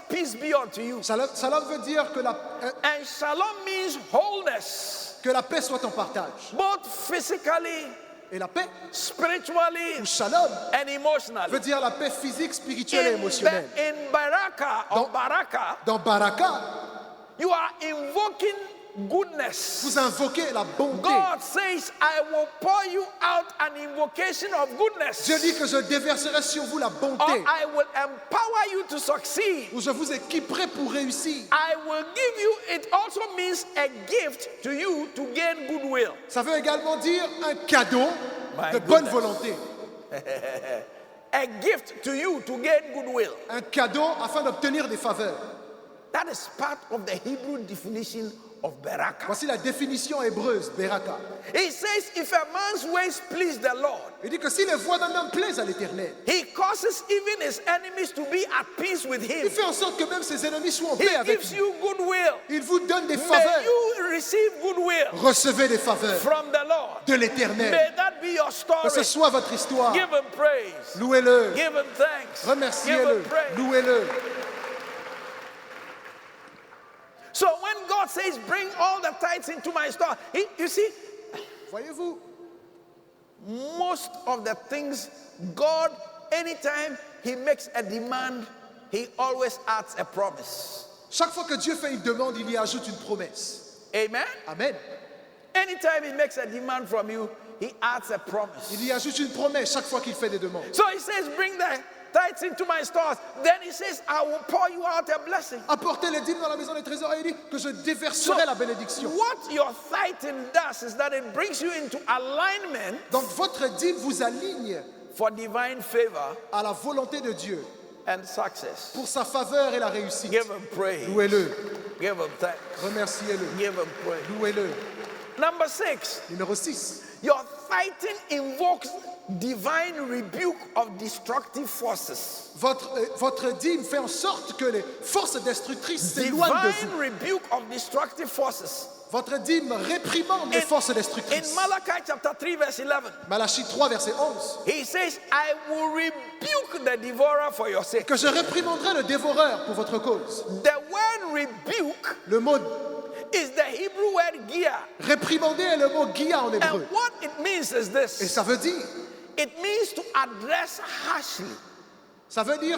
peace be unto you. shalom veut dire que And shalom means wholeness, que la paix soit ton partage. both physically, Et la paix, spiritually, ou shalom, and emotionally. veut dire la paix physique, spirituelle et émotionnelle. In baraka or baraka, Dans Baraka, you are invoking goodness. vous invoquez la bonté. God says, I will pour you out an invocation of goodness. Dieu dit que je déverserai sur vous la Or bonté, I will empower you to succeed. où je vous équiperai pour réussir. I will give you, it also means a gift to you to gain goodwill. Ça veut également dire un cadeau My de bonne goodness. volonté. A gift to you to gain goodwill. Un cadeau afin d'obtenir des faveurs. That is part of the Hebrew definition of baraka. Voici la définition hébreuse, Beraka. He says, if a man's ways please the Lord, Il dit que si les voies d'un homme plaisent à l'Éternel, he causes even his enemies to be at peace with him. il fait en sorte que même ses ennemis soient en He paix avec gives lui. you goodwill. Il vous donne des May faveurs. you receive goodwill Recevez des faveurs from the Lord. de May l'Éternel. that be your Que story. ce soit votre histoire. Give him praise. Louez-le. Give him thanks. Give Remerciez-le. him praise. Louez-le. So when God says, bring all the tithes into my store, you see, Voyez-vous, most of the things, God, anytime he makes a demand, he always adds a promise. chaque fois que Dieu fait une demande, il y ajoute une promesse. Amen? Amen. Anytime he makes a demand from you, he adds a promise. Il y ajoute une promesse chaque fois qu'il fait des demandes. So he says, bring the tithes into my stores. Then he says, I will pour you out a blessing. Apportez les dîmes dans la maison des trésors et il dit que je déverserai la bénédiction. What your tithing does is that it brings you into alignment Donc votre dîme vous aligne for divine favor à la volonté de Dieu and success. pour sa faveur et la réussite. Give him praise. Louez-le, Give him thanks. remerciez-le, Give him praise. louez-le. Number 6, Numéro 6. your tithing invokes divine rebuke of destructive forces. Votre dîme fait en sorte que les forces destructrices s'éloignent de Divine vous. rebuke of destructive forces. Votre dîme réprimande les forces In destructrices. Malachi chapter 3 verse 11, Malachie 3, verset 11. he says, I will rebuke the devourer for your sake. Que je réprimanderai le dévoreur pour votre cause. The word rebuke Le mot is the Hebrew word gia. réprimander est le mot guia en And hébreu. what it means is Et this. ça veut dire Harshly. Ça veut dire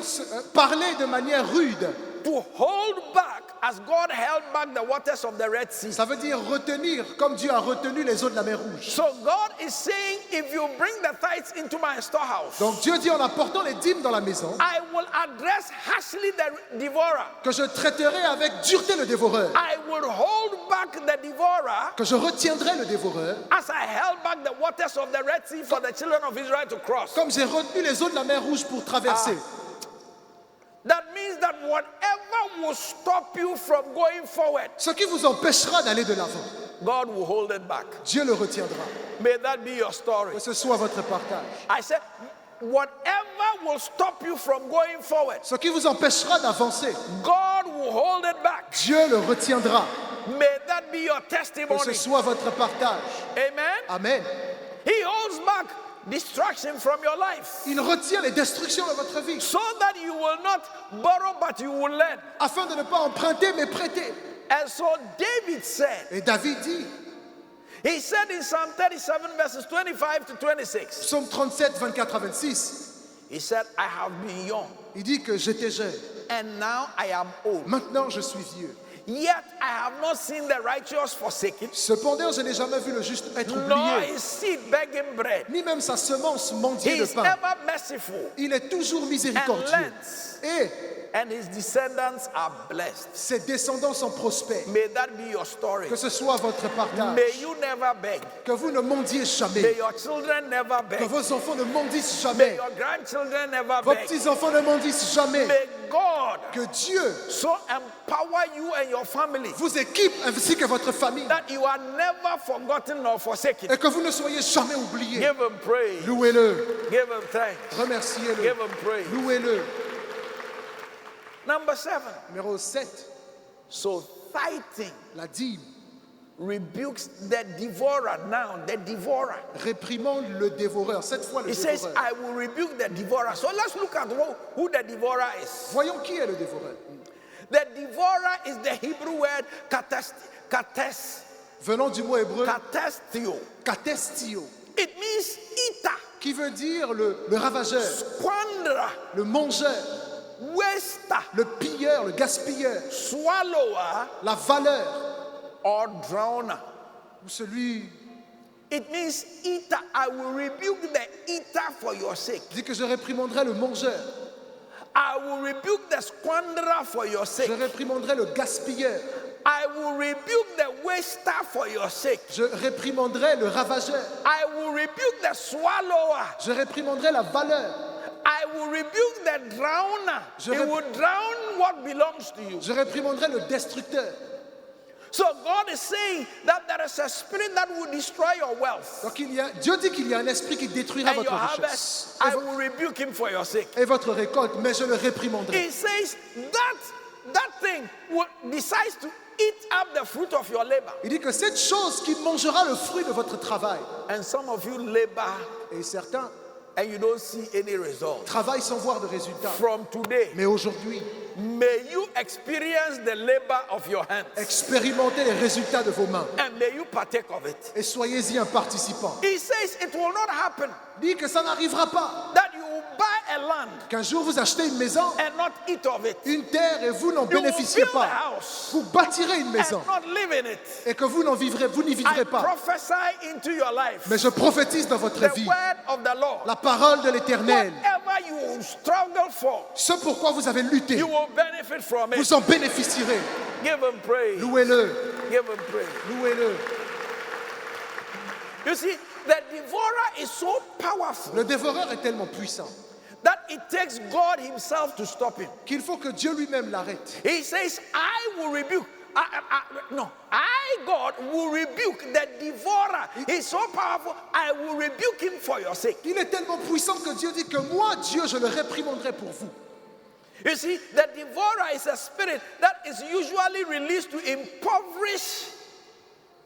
parler de manière rude. To hold back as God held back the waters of the Red Sea. Ça veut dire retenir comme Dieu a retenu les eaux de la mer Rouge. So God is saying, if you bring the tithes into my storehouse, Donc Dieu dit en apportant les dîmes dans la maison I will address harshly the devourer. que je traiterai avec dureté le dévoreur. I will hold back the devourer Que je retiendrai le dévoreur as I held back the waters of the Red Sea for the children of Israel to cross. comme j'ai retenu les eaux de la mer Rouge pour traverser. That means that whatever will stop you from going forward, Ce qui vous empêchera d'aller de l'avant, God will hold it back. Dieu le retiendra. May that be your story. Que ce soit votre partage. I said, whatever will stop you from going forward, Ce qui vous empêchera d'avancer, God will hold it back. Dieu le retiendra. May that be your Que ce testimony. soit votre partage. Amen. Amen. He holds back distraction from your life Il retient les destructions de votre vie so that you will not borrow but you will lend. afin de ne pas emprunter mais prêter. And so David said, Et David dit, he said in Psalm 37 verses 25 to 26, Psaume 37, 24 à 26, he said, I have been young il dit que j'étais jeune, and now I am old. maintenant je suis vieux. Yet I have not seen the righteous forsaken, Cependant, je n'ai jamais vu le juste être nor oublié, his seed begging bread. ni même sa semence He mendier de is pain. ever merciful Il est toujours and miséricordieux. lends, Et and his descendants are blessed. ses descendants sont prospères. May that be your story. Que ce soit votre partage. May you never beg. Que vous ne mendiez May jamais. your children never Que beg. vos enfants ne mendient May jamais. your grandchildren never Vos beg. petits-enfants ne mendient jamais. May God Que Dieu so empower you and your family vous équipe ainsi que votre famille. that you are never forgotten or forsaken. Et que vous ne soyez jamais oubliés. Give him praise. Louez-le. Give him thanks. Remerciez-le. Give him praise. Louez-le. Number 7. Numéro 7. So tithing La dîme rebukes the devourer now, the devourer. réprimande le dévoreur. Cette fois, le He says, dévoreur. I will rebuke the devourer. So let's look at who the devourer is. Voyons qui est le dévoreur. The devourer is the Hebrew word katestio. Venant du mot hébreu katestio, It means eater, qui veut dire le ravageur, squanderer, le mangeur, waster, le pilleur, le gaspilleur, swallower, la valeur, or drowner. ou celui It means eater. I will rebuke the eater for your sake. dit que je réprimanderai le mangeur, I will rebuke the squanderer for your sake. je réprimanderai le gaspilleur, I will rebuke the waster for your sake. je réprimanderai le ravageur, I will rebuke the swallower. je réprimanderai la valeur, I will rebuke the drowner. Je He rep- will drown what belongs to you. je réprimanderai le destructeur. So God is saying that there is a spirit that will destroy your wealth Donc Dieu dit qu'il y a un esprit qui détruira and votre your richesse harvest. I will rebuke him for your sake. et votre récolte, mais je le réprimanderai. He says that thing decides to eat up the fruit of your labor. Il dit que cette chose qui mangera le fruit de votre travail, And some of you labor et certains and you don't see any result. travaillent sans voir de résultats. From today, Mais aujourd'hui, may you experience the labor of your hands expérimentez les résultats de vos mains and may you partake of it. et soyez-y un participant. He says it will not happen Il dit que ça n'arrivera pas that you will buy a land qu'un jour vous achetez une maison, and not eat of it. une terre et vous n'en You will bénéficiez build a pas. house Vous bâtirez une maison and not live in it. et que vous n'y I vivrez pas. prophesy into your life Mais je prophétise dans votre the vie word of the Lord. la parole de l'Éternel. Whatever you struggle for, Ce pourquoi vous avez lutté, you will benefit from it. vous en bénéficierez. Give him praise. Louez-le, Give him praise. louez-le. You see, the devourer is so powerful Le dévoreur est tellement puissant that it takes God himself to stop him. qu'il faut que Dieu lui-même l'arrête. He says, I will rebuke. God, will rebuke the devourer. He's so powerful. I will rebuke him for your sake. Il est tellement puissant que Dieu dit que moi, Dieu, je le réprimanderai pour vous. You see, the devourer is a spirit that is usually released to impoverish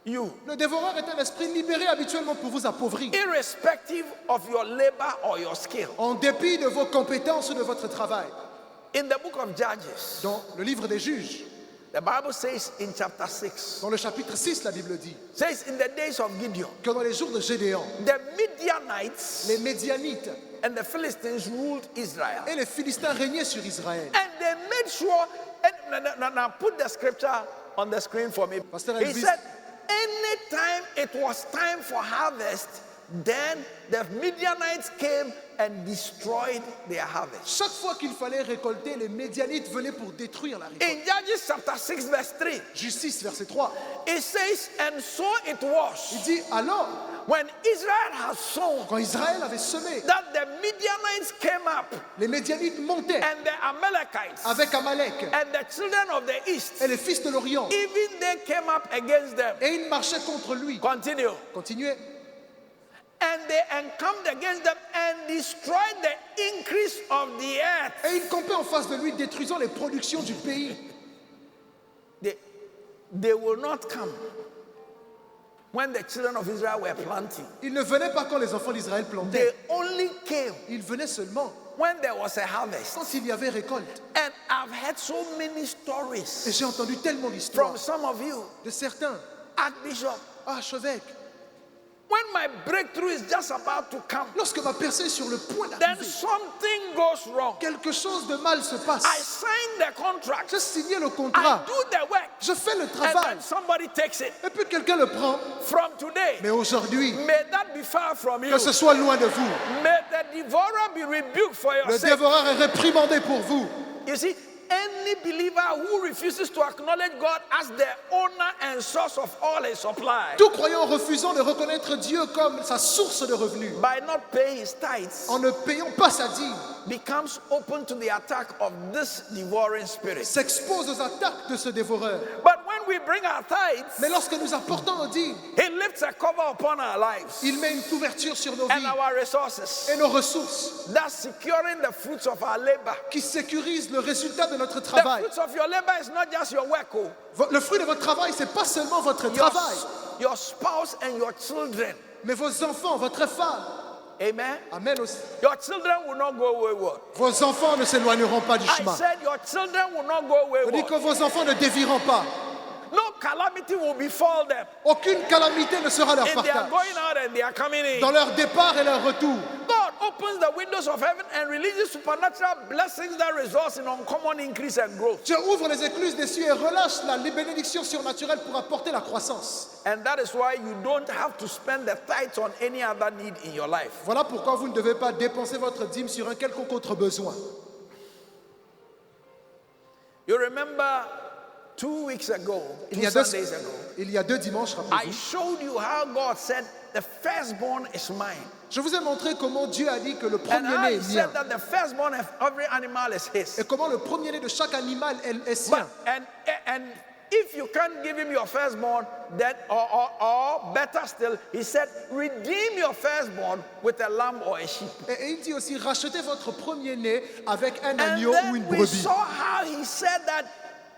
you, Le dévoreur est un esprit libéré habituellement pour vous appauvrir, irrespective of your labor or your skill. en dépit de vos compétences ou de votre travail. In the book of Judges, Dans le livre des Juges, The Bible says in chapter 6, Dans le chapitre 6, la Bible dit says in the days of Gideon, que dans les jours de Gédéon, the Midianites les Médianites and the Philistines ruled Israel. et les Philistins régnaient sur Israël. And they made sure, and now put the scripture on the screen for me. Pastor He Elvis. said, anytime it was time for harvest, then the Midianites came and destroyed their harvest. Chaque fois qu'il fallait récolter, les Médianites venaient pour détruire la récolte. In Judges chapter 6 verse 3, Justice, verset 3. it says, and so it Il was dit alors, when Israel had sown quand Israël avait semé, that the Midianites came up les Médianites montaient and the Amalekites avec Amalek and the children of the east, et les fils de l'Orient. even they came up against them. Et ils marchaient contre lui. Continue. Continuez. And they encamped against them and destroyed the increase of the earth. Et ils campaient en face de lui, détruisant les productions du pays. They will not come when the children of Israel were planting. Ils ne venaient pas quand les enfants d'Israël They plantaient. only came Ils venaient seulement when there was a harvest. quand il y avait récolte. And I've heard so many Et stories j'ai entendu tellement d'histoires from some of you, de certains. Archbishop. Archevêque, When my breakthrough is just about to come, lorsque ma percée est sur le point then d'arriver, something goes wrong. quelque chose de mal se passe. I sign the contract. Je signais le I contrat. do the work. Je fais le And travail. then somebody takes it. Et puis quelqu'un le prend. From today, Mais aujourd'hui, may that be far from you. que ce soit loin de vous. May the devourer be rebuked for your Le sake. dévoreur est réprimandé pour vous. You see, any believer who refuses to acknowledge God as the owner and source of all his supply Tout croyant refusant de reconnaître Dieu comme sa source de revenus, by not paying his tithes en ne payant pas sa dîme, becomes open to the attack of this devouring spirit. s'expose aux attaques de ce dévoreur. But when we bring our tithes, Mais lorsque nous apportons nos dîmes, he lifts a cover upon our lives il met une couverture sur nos and vies our resources, et nos ressources thus securing the fruits of our labor. qui sécurisent le résultat de notre The travail. fruits of your labor is not just your work, oh. Le fruit de votre travail, c'est pas seulement votre travail, Your spouse and your children. mais vos enfants, votre femme. Amen. Amen aussi. Your children will not go wayward. Vos enfants ne s'éloigneront pas du I chemin. said your children will not go On dit wayward. que vos enfants ne dévieront pas. No calamity will befall them. Aucune calamité ne sera leur If they are partage. going out and they are coming in, Dans leur départ et leur retour, God opens the windows of heaven and releases supernatural blessings that results in uncommon increase and growth. Dieu ouvre les écluses des cieux et relâche les bénédictions surnaturelles pour apporter la croissance. And that is why you don't have to spend the tithes on any other need in your life. Voilà pourquoi vous ne devez pas dépenser votre dîme sur un quelconque autre besoin. You remember 2 weeks ago, Il 2 y a deux, Sundays ago, il y a 2 dimanches, I rappelez-vous, showed you how God said, the firstborn is mine. je vous ai montré comment Dieu a dit que le And premier-né I est mien. said that the firstborn of every animal is his. Et comment le premier-né de chaque animal est But, sien. and if you can't give him your firstborn, then or better still, he said, redeem your firstborn with a lamb or a sheep. Et il dit aussi, rachetez votre premier-né avec un And agneau ou une then we brebis. saw how he said that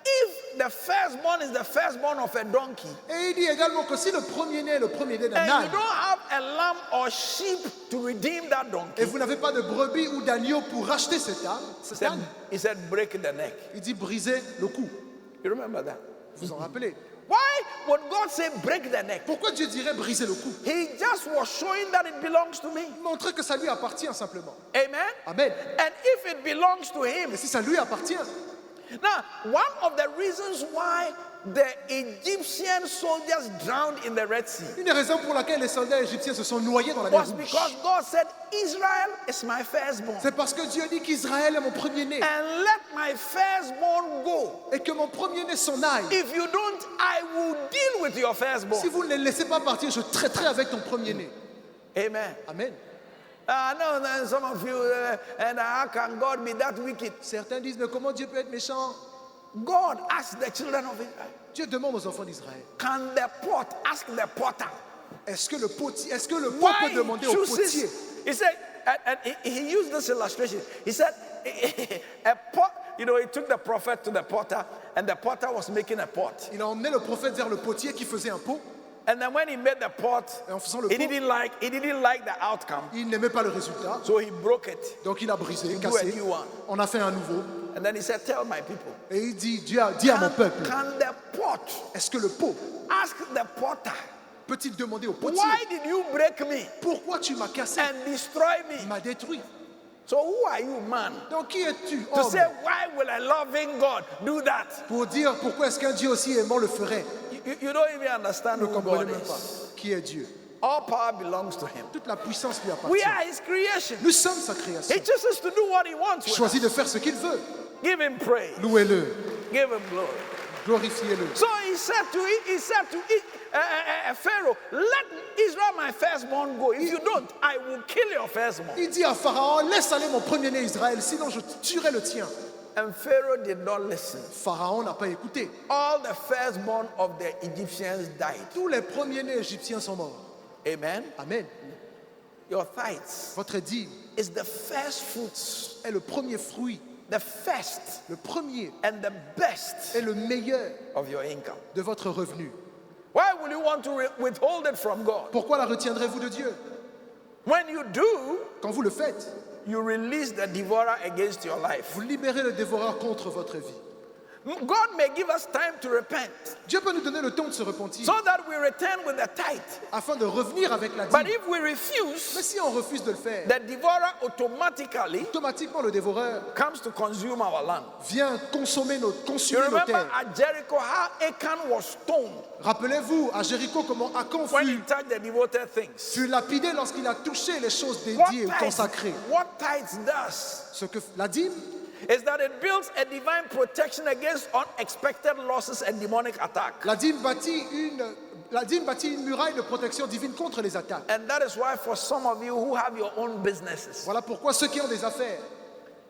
if the firstborn is the firstborn of a donkey, Et il dit également que si le premier-né est le premier-né d'un and you âne, don't have a lamb or sheep to redeem that donkey, et vous n'avez pas de brebis ou d'agneau pour racheter cet âne, he said, break the neck. il dit briser le cou. You remember that? Vous en rappelez? Why would God say break the neck? Pourquoi Dieu dirait briser le cou? He just was showing that it belongs to me. Montrer que ça lui appartient simplement. Amen? Amen. And if it belongs to him, Et si ça lui appartient, now, one of the reasons why the Egyptian soldiers drowned in the Red Sea une des raisons pour laquelle les soldats égyptiens se sont noyés dans la mer was Rouge, because God said, Israel is my firstborn. c'est parce que Dieu dit qu'Israël est mon premier-né And let my firstborn go. et que mon premier-né s'en aille. If you don't, I will deal with your firstborn. Si vous ne les laissez pas partir, je traiterai avec ton premier-né. Amen. Amen. No, some of you, and how can God be that wicked? Certains disent, mais comment Dieu peut être méchant? God asked the children of Israel, Dieu demande aux enfants d'Israël, can the pot ask the potter? est-ce que le pot Why peut demander au chooses? potier? He said, and he used this illustration. He said, a pot, he took the prophet to the potter, and the potter was making a pot. Il a emmené le prophète vers le potier qui faisait un pot. And then when he made the pot, Et en faisant le he pot, didn't like the outcome. il n'aimait pas le résultat. So he broke it. Donc il a brisé, Do a cassé. new one. On a fait un nouveau. And then he said, tell my people. Et il dit, Dieu a dit à mon peuple, Can the pot est-ce que le pot, ask the potter, peut-il demander au potier, why did you break me pourquoi tu m'as cassé, and destroy tu me? m'as détruit? So who are you, man, Donc qui es-tu, to homme, say, why will a loving God do that? pour dire pourquoi est-ce qu'un Dieu aussi aimant le ferait? You don't even understand Vous who ne comprenez God même pas is. qui est Dieu. All power belongs to him. Toute la puissance lui We appartient. are his creation. Nous sommes sa création. He chooses to do what he wants Il with choisit us. de faire ce qu'il veut. Give him praise. Louez-le, Give him glory. glorifiez-le. So he said to Pharaoh, let Israel my firstborn go. If you don't, I will kill your firstborn. Il dit à Pharaon, laisse aller mon premier-né Israël, sinon je tuerai le tien. And Pharaoh did not listen. Pharaon n'a pas écouté. All the firstborn of the Egyptians died. Tous les premiers-nés égyptiens sont morts. Amen. Amen. Your tithes Votre dîme is the first fruits, est le premier fruit, the first le premier and the best est le meilleur of your income. de votre revenu. Why will you want to withhold it from God? Pourquoi la retiendrez-vous de Dieu? When you do, Quand vous le faites, you release the devourer against your life. vous libérez le dévoreur contre votre vie. God may give us time to repent Dieu peut nous donner le temps de se repentir so that we return with the tithe. afin de revenir avec la But dîme. if we Mais refuse, si on refuse de le faire, the devourer automatically automatiquement le dévoreur comes to consume our land. vient consumer You consumer nos remember terres. at Jericho how Achan was stoned Rappelez-vous à Jéricho comment Achan when he fut touched the devoted things. lapidé lorsqu'il a touché les choses What dédiées ou consacrées. tithes does Ce que la dîme, is that it builds a divine protection against unexpected losses and demonic attack. la dîme bâtit une muraille de protection divine contre les attaques. And that is why for some of you who have your own businesses, Voilà pourquoi ceux qui ont des affaires,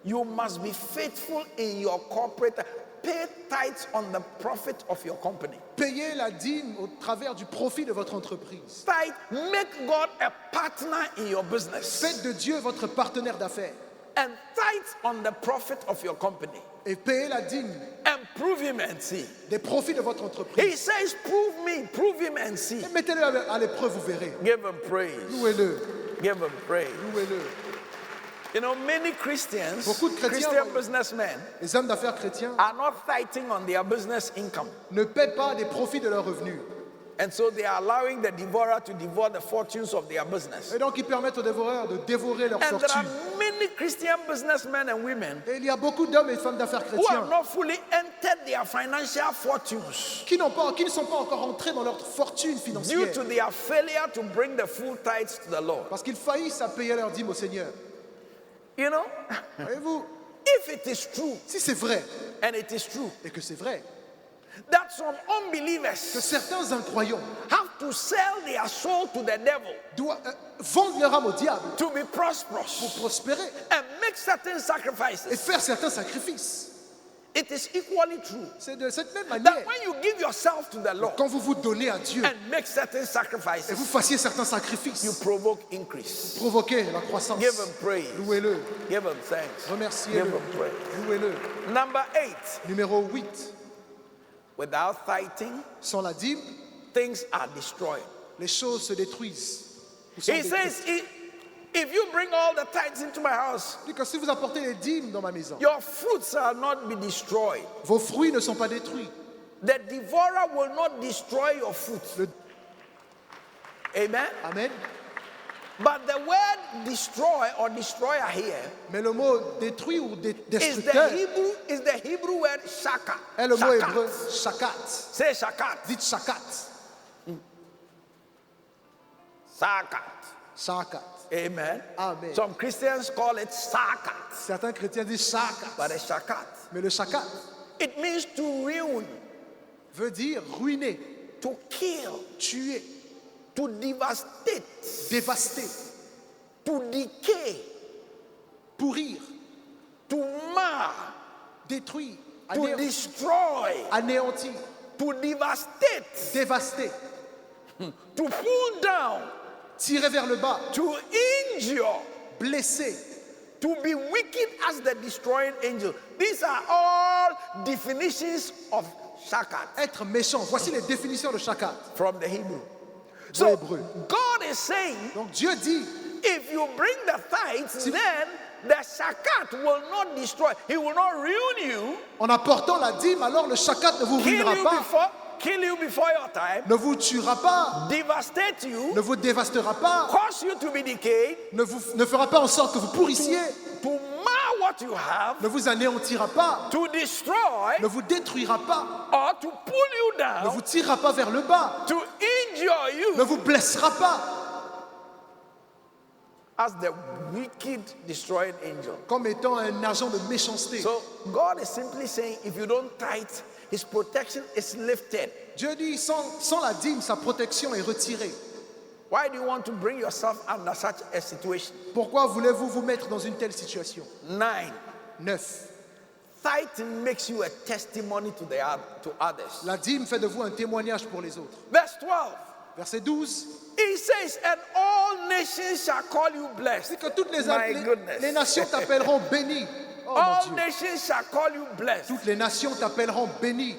you must be faithful in your corporate. Pay tithes on the profit of your company. payez la dîme au travers du profit de votre entreprise. Tithe, make God a partner in your business. Faites de Dieu votre partenaire d'affaires And tithe on the profit of your company. et payez la dîme And prove him and see. des profits de votre He entreprise. says, prove me, prove him and see. Et mettez-le à l'épreuve, vous verrez. Give him praise. Louez-le, Give him praise. louez-le. You know, many Christians, Beaucoup de chrétiens, Christian businessmen, Les hommes d'affaires chrétiens are not tithing on their business income. ne paient pas des profits de leurs revenus. And so they are allowing the devourer to devour the fortunes of their business. Et donc ils permettent aux dévoreurs de dévorer leur And there are fortune. many Christian businessmen and women Et il y a beaucoup d'hommes et de femmes d'affaires who have chrétiens not fully entered their financial fortunes qui ne sont pas encore entrés dans leur fortune due financière to their failure to bring the full tithes to the Lord. parce qu'ils faillissent à payer leur dîme au Seigneur. You know, Voyez-vous, if it is true, si c'est vrai and it is true, et que c'est vrai that some que unbelievers certains incroyants have to sell their soul to the devil vendent leur âme au diable to be pour prosperous prospérer and make certain et sacrifices, faire certains sacrifices. it is equally true C'est de cette même that manière, when you give yourself to the Lord quand vous vous donnez à Dieu and make certain et vous sacrifices, fassiez certains you sacrifices, provoke increase. provoquez la croissance. Give him praise. Louez-le, Give him thanks. Give remerciez-le, him praise. louez-le. Number 8, Numéro 8, without tithing, sans la dîme, things are destroyed. les choses se détruisent. Ou sont He détruites. says, if you bring all the tithes into my house, Il dit que si vous apportez les dîmes dans ma maison, your fruits shall not be destroyed. vos fruits ne sont pas détruits. The devourer will not destroy your fruits. Le- Amen. Amen. But the word destroy or destroyer here Mais le mot détruit ou is destructeur the Hebrew word shaka. est le mot Shakat. hébreu shakat. Say shakat. Dites shakat. Sakat. Shakat. Amen. Amen. Some Christians call it sakat, Certains chrétiens disent shakat. but it's shakat. Mais le shakat It means to ruin, veut dire ruiner, to kill, tuer, to devastate, dévaster, to decay, pourrir, to mar, détruire, to destroy, anéantir, to devastate, dévaster, to pull down, tirer vers le bas, to injure, blesser, to be wicked as the destroying angel. These are all definitions of shakat être méchant. Voici les définitions de shakat from the Hebrew. So hébreu. God is saying, Donc Dieu dit, if you bring the tithes, then the shakat will not destroy. He will not ruin you, en apportant la dîme, alors le shakat ne vous ruinera pas, kill you before your time, ne vous tuera pas, devastate you, ne vous dévastera pas, cause you to be decayed, ne fera pas en sorte que vous pourrissiez, to mar what you have, ne vous anéantira pas, to destroy, ne vous détruira pas, or to pull you ne down, vous tirera pas vers le bas, to injure ne you, vous blessera pas, as the wicked destroying angel. comme étant un agent de méchanceté. So God is simply saying, if you don't tithe, His protection is lifted. Dieu dit, sans la dîme, sa protection est retirée. Why do you want to bring yourself under such a situation? Pourquoi voulez-vous vous mettre dans une telle situation? 9. 9. Tithing makes you a testimony to others. La dîme fait de vous un témoignage pour les autres. Verse 12. Verset 12. He says, and all nations shall call you blessed. C'est que toutes My goodness. les nations t'appelleront béni. Oh mon All Dieu. nations shall call you blessed. Toutes les nations t'appelleront béni.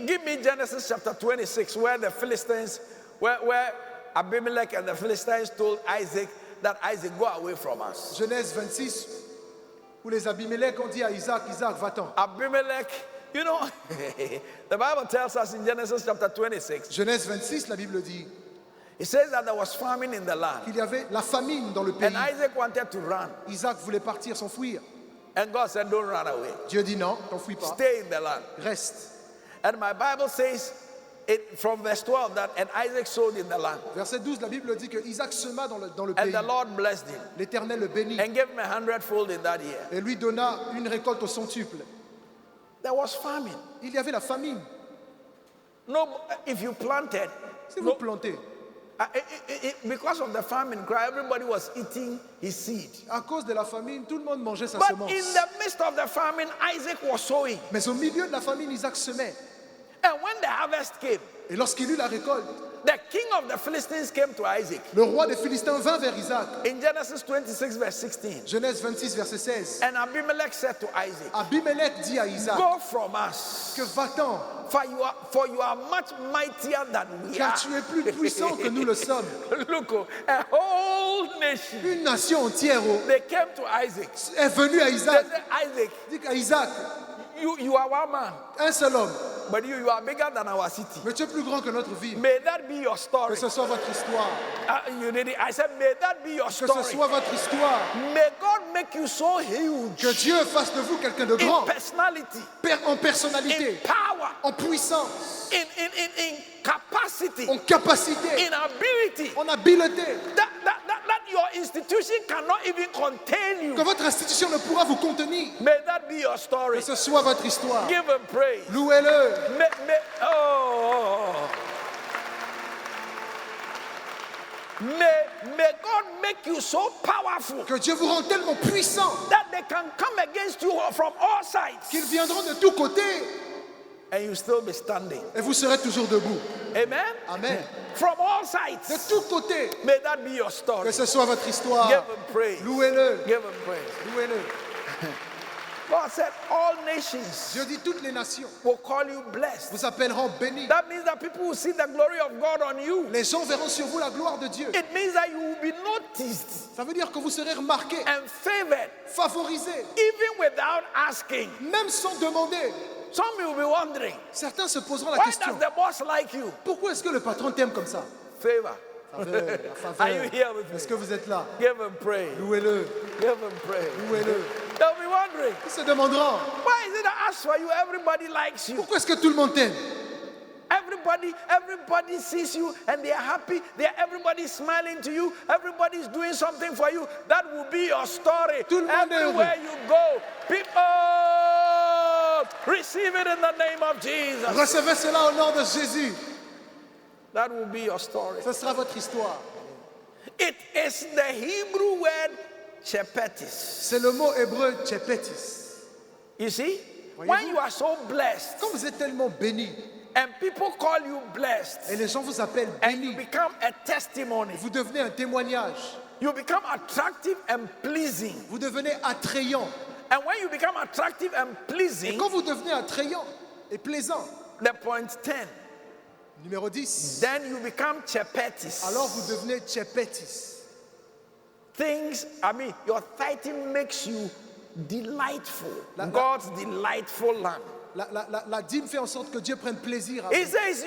Give me Genesis chapter 26, where the Philistines, where Abimelech and the Philistines told Isaac that Isaac, go away from us. Genèse 26, où les Abimelech ont dit à Isaac, Isaac, va-t'en. Abimelech, you know, the Bible tells us in Genesis chapter 26, Genèse 26, la Bible dit it says that there was famine in the land. qu'il y avait la famine dans le pays. And Isaac wanted to run. Isaac voulait partir, s'enfuir. And God said, don't run away. Dieu dit non, t'enfuis pas. Stay in the land. Reste. And my Bible says, from verse 12, that and Isaac sowed in the land. Verset 12, la Bible dit que Isaac sema dans le And pays. the Lord blessed him L'Éternel le bénit and gave him 100-fold in that year. et lui donna une récolte au centuple. There was famine. Il y avait la famine. No, if you planted, Si vous plantez, because of the famine cry, everybody was eating his seed. à cause de la famine, tout le monde mangeait sa But semence. in the midst of the famine, Isaac was sowing. Mais au milieu de la famine, Isaac semait. And when the harvest came, Et lorsqu'il eut la récolte, the king of the Philistines came to Isaac. le roi des Philistins vint vers Isaac. In Genesis 26, verse 16. Genèse 26, verset 16. And Abimelech said to Isaac, Abimelech dit à Isaac, go from us, que va-t'en, for you are much mightier than we car are. tu es plus puissant que nous le sommes. Look, a whole nation, Une nation entière they came to Isaac. est venue à They Isaac. said, Isaac, Dit à Isaac, you are one man, un seul homme, but you are bigger than our city. mais tu es plus grand que notre vie. May that be your story. Que ce soit votre histoire. You did it. I said, may that be your Que ce story. soit votre histoire. May God make you so huge Que Dieu fasse de vous quelqu'un de in grand, personality, en in personnalité, power, en puissance, in capacity, en capacité, in ability, en habileté. that your institution cannot even contain you. Que votre institution ne pourra vous contenir. May that be your story. Que ce soit votre histoire. Give him praise. Louez-le. May God make you so powerful Que Dieu vous rende tellement puissant that they can come against you from all sides qu'ils viendront de tous côtés and you still be standing. et vous serez toujours debout. Amen. Amen. From all De sides. tous côtés. May that be your story. Que ce soit votre histoire. Give him praise. Louez-le. Give him praise. Louez-le. God said all nations Dieu dit toutes les nations will call you blessed. vous appelleront bénis. That means that people will see the glory of God on you. Les gens verront sur vous la gloire de Dieu. It means that you will be noticed Ça veut dire que vous serez remarqués, and favored favorisés, even without asking. même sans demander. Some will be wondering, Certains se poseront la why question, does the boss like you? pourquoi est-ce que le patron t'aime comme ça? Favor. Faveur, la Are faveur. you here with me? Est-ce que vous êtes là? Give him praise. Louez-le, Give him praise. louez-le. They'll be wondering, Ils se demanderont, why is it that as for you, everybody likes you? pourquoi est-ce que tout le monde t'aime? Everybody sees you and they are happy. Everybody's smiling to you. Everybody's doing something for you. That will be your story. Tout le monde est Everywhere heureux. you go, people receive it in the name of Jesus. Recevez cela au nom de Jésus. That will be your story. Ce sera votre histoire. It is the Hebrew word chepetis. C'est le mot hébreu tchepetis. You see, when Voyez-vous? you are so blessed Quand vous êtes tellement béni and people call you blessed et les gens vous appellent and you béni, become a testimony, vous devenez un témoignage. you become attractive and pleasing. Vous devenez attrayant. And when you become attractive and Et pleasing, quand vous devenez attrayant et plaisant, the point 10, Numéro 10. Then you become chepetis. Alors vous devenez Tchepetis. Your tithing makes you delightful. La- God's delightful land. La dîme fait en sorte que Dieu prenne plaisir à He vous. says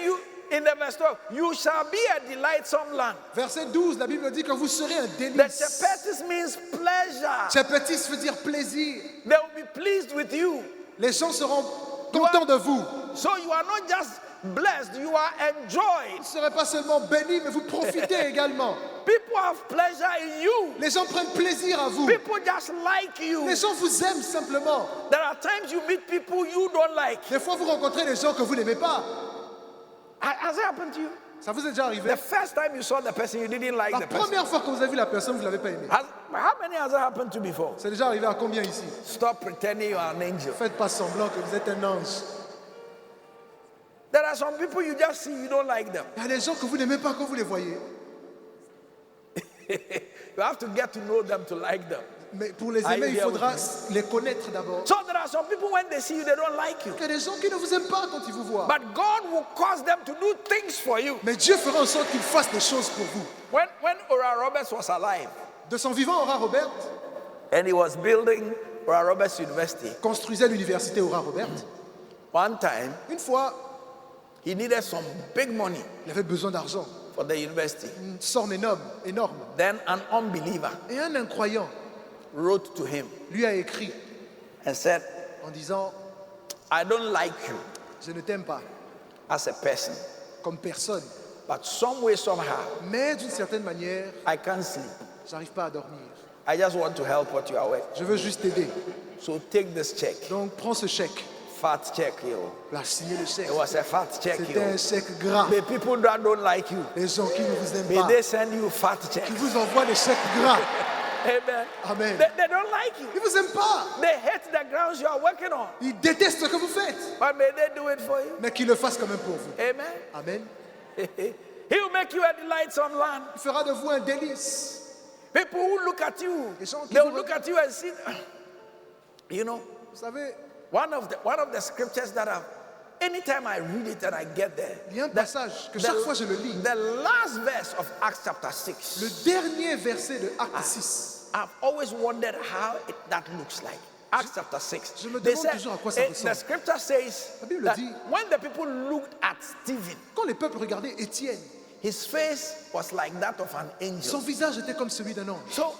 in the verse 12, you shall be a delightsome land. Verset 12, la Bible dit que vous serez un The délice. chepetis means pleasure. Tchepetis veut dire plaisir. They will be pleased with you. Les gens seront contents de vous. So you are not just blessed, you are enjoyed. Vous ne serez pas seulement bénis, mais vous profitez également. People have pleasure in you. Les gens prennent plaisir à vous. People just like you. Les gens vous aiment simplement. There are times you meet people you don't like. Des fois, vous rencontrez des gens que vous n'aimez pas. Has it happened to you? Ça vous est déjà arrivé? The first time you saw the person, you didn't like La the person. première fois que vous avez vu la personne, vous ne l'avez pas aimée. How many has it happened to before? C'est déjà arrivé à combien ici? Stop pretending you are an angel. Faites pas semblant que vous êtes un ange. There are some people you just see, you don't like them. Il y a des gens que vous n'aimez pas quand vous les voyez. You have to get to know them to like them. Mais pour les Are aimer, you il here with faudra les connaître d'abord. So there are some people when they see you, they don't like you. Il y a des gens qui ne vous aiment pas quand ils vous voient. But God will cause them to do things for you. Mais Dieu fera en sorte qu'il fasse des choses pour vous. When Oral Roberts was alive De son vivant, Ora Robert and he was building Oral Roberts University, construisait l'université Ora Robert. one time Une fois, he needed some big money il avait besoin d'argent. for the university. Une somme énorme. Then an unbeliever Et un incroyant wrote to him lui a écrit and said, en disant, I don't like you je ne t'aime pas as a person, comme personne. but some way, somehow, Mais d'une certaine manière, I can't sleep. j'arrive pas à dormir. I just want to help what you are worth. Je veux juste t'aider. So take this check. Donc prends ce chèque. Fat check, yo. Là, signez le chèque. It was a fat check, C'était yo. un chèque gras. The people that don't like you, Les gens qui ne vous aiment may pas, they send you fat check. qui vous envoient des chèques gras. Amen. Amen. They don't like you. Ils ne vous aiment pas. They hate the grounds you are working on. Ils détestent ce que vous faites. But may they do it for you. Mais qu'ils le fassent quand même pour vous. Amen. Amen. He will make you a delightsome land. Il fera de vous un délice. People who look at you, Les gens qui they will vous look at you and see. You know, Vous savez, one of the scriptures that anytime I read it and I get there, il y a un passage que chaque fois je le lis. the last verse of Acts chapter 6, Le dernier verset de Acte 6. I've always wondered how that looks like. Acts chapter 6. je me They demande toujours à quoi ça the ressemble. scripture says La Bible that dit- when the people looked at Stephen, Quand les peuples regardaient Étienne, his face was like that of an son angel. visage était comme celui d'un ange. So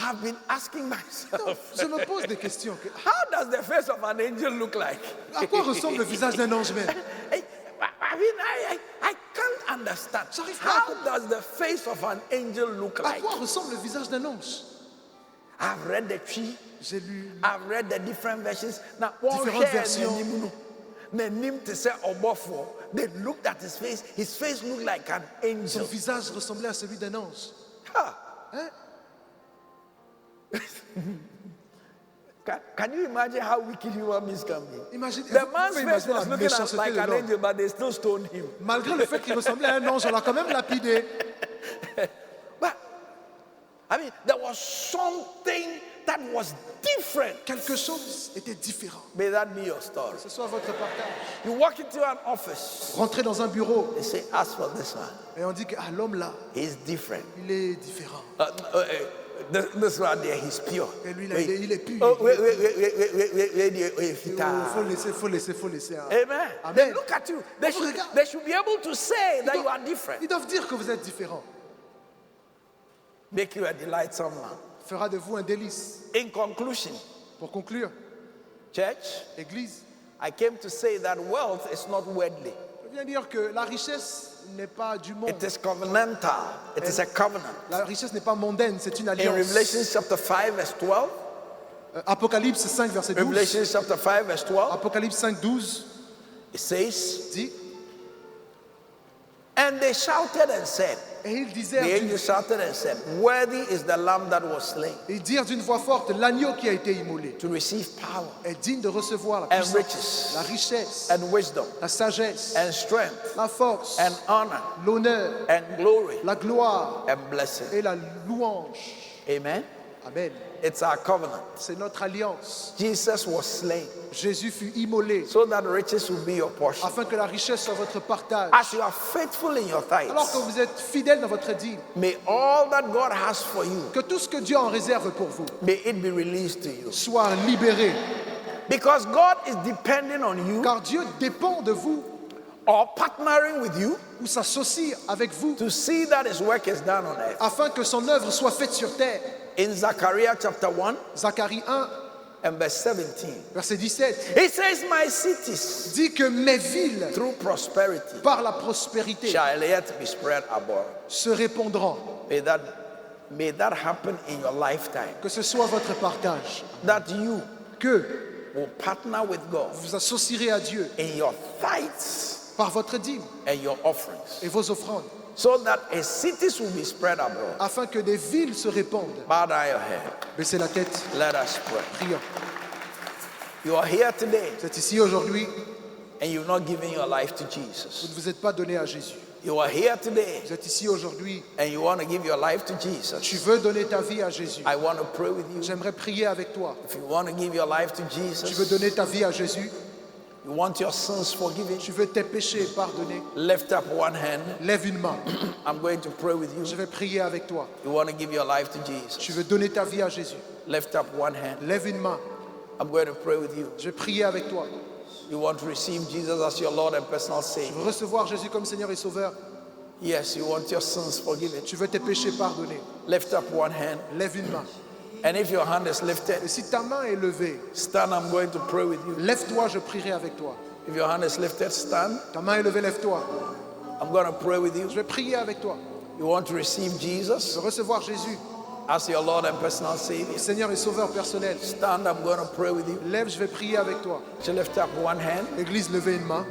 I've been asking myself, Je me pose des questions. how does the face of an angel look like? À quoi ressemble le visage d'un ange même? I can't understand. J'arrive pas à How does the face of an angel look À like? quoi ressemble le visage d'un ange? I've read the tree. J'ai lu I've read the different versions. Now, one Différentes share versions. n'anim no. N'anim te sɛ ɔbɔfoɔ. They looked at his face. His face looked like an son angel. visage ressemblait à celui d'un ange. Ha. Hein? Can you imagine how wicked human beings can be? Imagine, The vous man's pouvez face imaginer was la looking at méchanceté like de an l'homme. angel, but they still stoned him. Malgré le fait qu'il ressemblait à un ange, on l'a quand même lapidé. But there was something that was different. Quelque chose était différent. May that be your story. Ce soit votre partage. You walk into an office, Rentrez dans un bureau they say, ask for this one. et on dit que ah, l'homme là, He's different. il est différent. This one there, he's pure. Et lui là, il est pur. Oh, wait, Faut laisser. Hein. Amen. Amen. They look at you. They Vous regardez. they should be able to say that you are different. Ils doivent dire que vous êtes différent. Make you a delightsome man. Fera de vous un délice. In conclusion, Pour conclure, church, Église, I came to say that wealth is not worldly. je viens dire que la richesse n'est pas du monde. It is covenantal. It is a covenant. La richesse n'est pas mondaine, c'est une In alliance. Revelation chapter 5 verse 12, Apocalypse 5, verset 12. Revelation chapter 5 verse 12, Apocalypse 5, 12 it says, dit, and they shouted and said, et ils the disent angel shouted and said, worthy is the lamb that was slain ils dirent d'une voix forte, l'agneau qui a été immolé to receive power est digne de recevoir la and puissance, riches la richesse, and wisdom la sagesse, and strength la force, and honor l'honneur, and glory la gloire and blessing. et la louange. Amen. Amen. It's our covenant. C'est notre alliance. Jesus was slain Jésus fut immolé so that riches will be your portion. afin que la richesse soit votre partage. As you are faithful in your Alors que tithes, vous êtes fidèle dans votre dîme, may all that God has for you, que tout ce que Dieu en réserve pour vous may it be released to you. soit libéré. Because God is depending on you Car Dieu dépend de vous or partnering with you ou s'associe avec vous to see that his work is done on earth. afin que son œuvre soit faite sur terre. In Zechariah chapter 1 Zacharie 1, and verse 17, verset 17, it says, my cities dit que mes villes, through prosperity par la prospérité, shall yet be spread abroad. se répondront. May that happen in your lifetime. Que ce soit votre partage. That you Que will partner with God vous associerez à Dieu in your tithes par votre dîme and your offerings, et vos offrandes, so that his cities will be spread abroad. afin que des villes se répandent. Bow down your head. Baissez la tête, Let us pray. prions. You are here today Vous êtes ici aujourd'hui, and you've not given your life to vous Jesus. ne vous êtes pas donné à Jésus. You are here today Vous êtes ici aujourd'hui, and you want to give your life to tu Jesus. veux donner ta vie à Jésus. I want to pray with you. J'aimerais prier avec toi. If you want to give your life to Tu veux Jesus, donner ta vie à Jésus, you want your sins forgiven, tu veux tes péchés pardonnés, lift up one hand. lève une main. I'm going to pray with Je you. vais prier avec toi. You want to give your life to Tu Jesus, veux donner ta vie à Jésus, lift up one hand. lève une main. I'm going to pray with you. Je vais prier avec toi. You want to receive Jesus as your Lord and personal Tu Savior. veux recevoir Jésus comme Seigneur et Sauveur. Yes, you want your sins forgiven. Tu veux tes péchés pardonnés. Lift up one hand. Lève une main. And if your hand is lifted, Et si ta main est levée, stand. I'm going to pray with you. lève-toi, je prierai avec toi. If your hand is lifted, stand. Ta main est levée, lève-toi. I'm going to pray with you. Je vais prier avec toi. You want to receive Je Jesus veux recevoir Jésus, as your Lord and personal Savior. Seigneur et Sauveur personnel. Stand. I'm going to pray with you. Lève, je vais prier avec toi. So lift up one hand. Église, levez une main.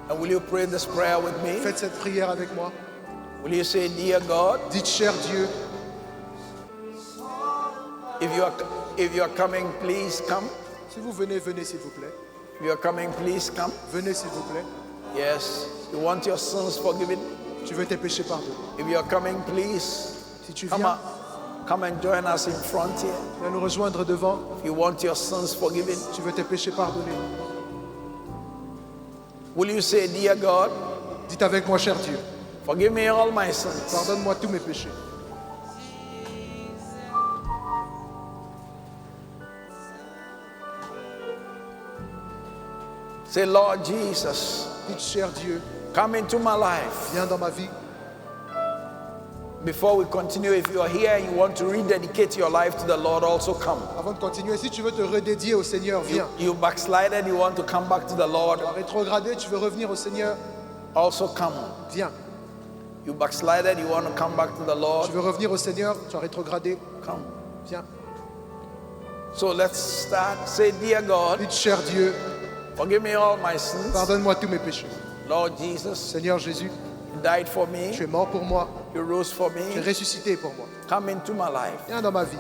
And will you pray this prayer with me? Faites cette prière avec moi. Will you say, Dear God, Dites, cher Dieu, if you are coming, please come. si vous venez, venez s'il vous plaît. If you are coming, please come. Venez s'il vous plaît. Yes. You want your sins forgiven? Tu veux tes péchés pardonnés. If you are coming, please Si tu come viens, on. Come and join us in front here. viens nous rejoindre devant. If you want your sins forgiven, Tu veux tes péchés pardonnés. will you say, Dear God, Dites avec moi, cher Dieu, forgive me all my sins. pardonne-moi tous mes péchés. Say, Lord Jesus, Dites, cher Dieu, come into my life. viens dans ma vie. Before we continue, if you are here and you want to rededicate your life to the Lord, also come. Avant de continuer, si tu veux te redédier au Seigneur, viens. You backslided, you want to come back to the Lord, Rétrogradé, tu veux revenir au Seigneur, also come. viens. You backslided, you want to come back to the Lord, Tu veux revenir au Seigneur, tu as rétrogradé, come. viens. So let's start. Say, Dear God, Dites, cher Dieu, forgive me all my sins. pardonne-moi tous mes péchés. Lord Jesus, Seigneur Jésus, you died for tu me, es mort pour moi, you rose for tu es me. ressuscité pour moi. Come into my life. Viens dans ma vie.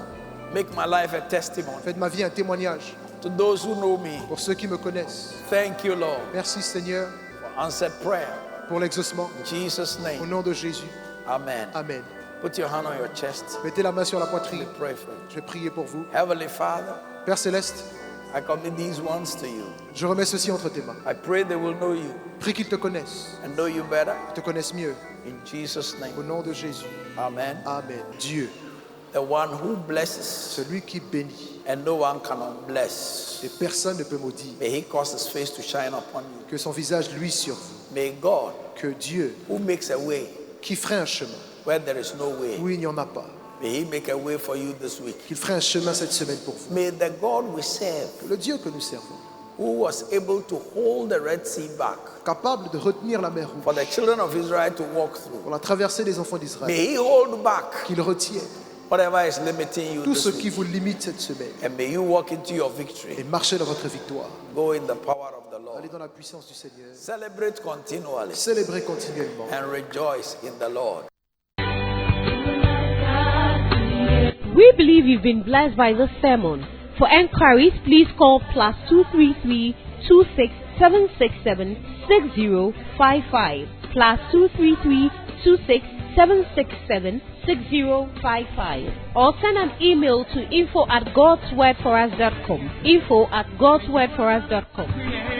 Make my life a testimony Fais de ma vie un témoignage to those who know me. pour ceux qui me connaissent. Thank you, Lord, Merci Seigneur for answered prayer. pour l'exaucement. In Jesus' Au name, nom de Jésus, amen. Amen. Put your hand on your chest. Mettez la main sur la poitrine. Pray for you. Je vais prier pour vous. Heavenly Father, Père Céleste, I commit these ones to you. je remets ceci entre tes mains. I pray they will know you Prie qu'ils te connaissent, and know you better. qu'ils te connaissent mieux. In Jesus' Au name, nom de Jésus. amen. Amen. Dieu, The one who blesses celui qui bénit and no one cannot bless. et personne ne peut maudire. May he cause his face to shine upon you. Que son visage luise sur vous. May God, Que Dieu, who makes a way qui ferait un chemin where there is no way, où il n'y en a pas, may he make a way for you this week. qu'il ferait un chemin cette semaine pour vous. May the God we serve, Que le Dieu que nous servons, who was able to hold the Red Sea back capable de retenir la mer rouge for the children of Israel to walk through, pour la traversée des enfants d'Israël, may he hold back qu'il retienne whatever is limiting you tout ce this qui week. vous limite cette semaine And may you walk into your et victory. marcher dans votre victoire. Go in the power of the Lord. Allez dans la puissance du Seigneur. Celebrate continually Célébrez continuellement. and rejoice in the Lord. We believe you've been blessed by this sermon. For enquiries, please call +233 26 767 6055 +233 26 767-6055 or send an email to info@godswordforus.com. info@godswordforus.com.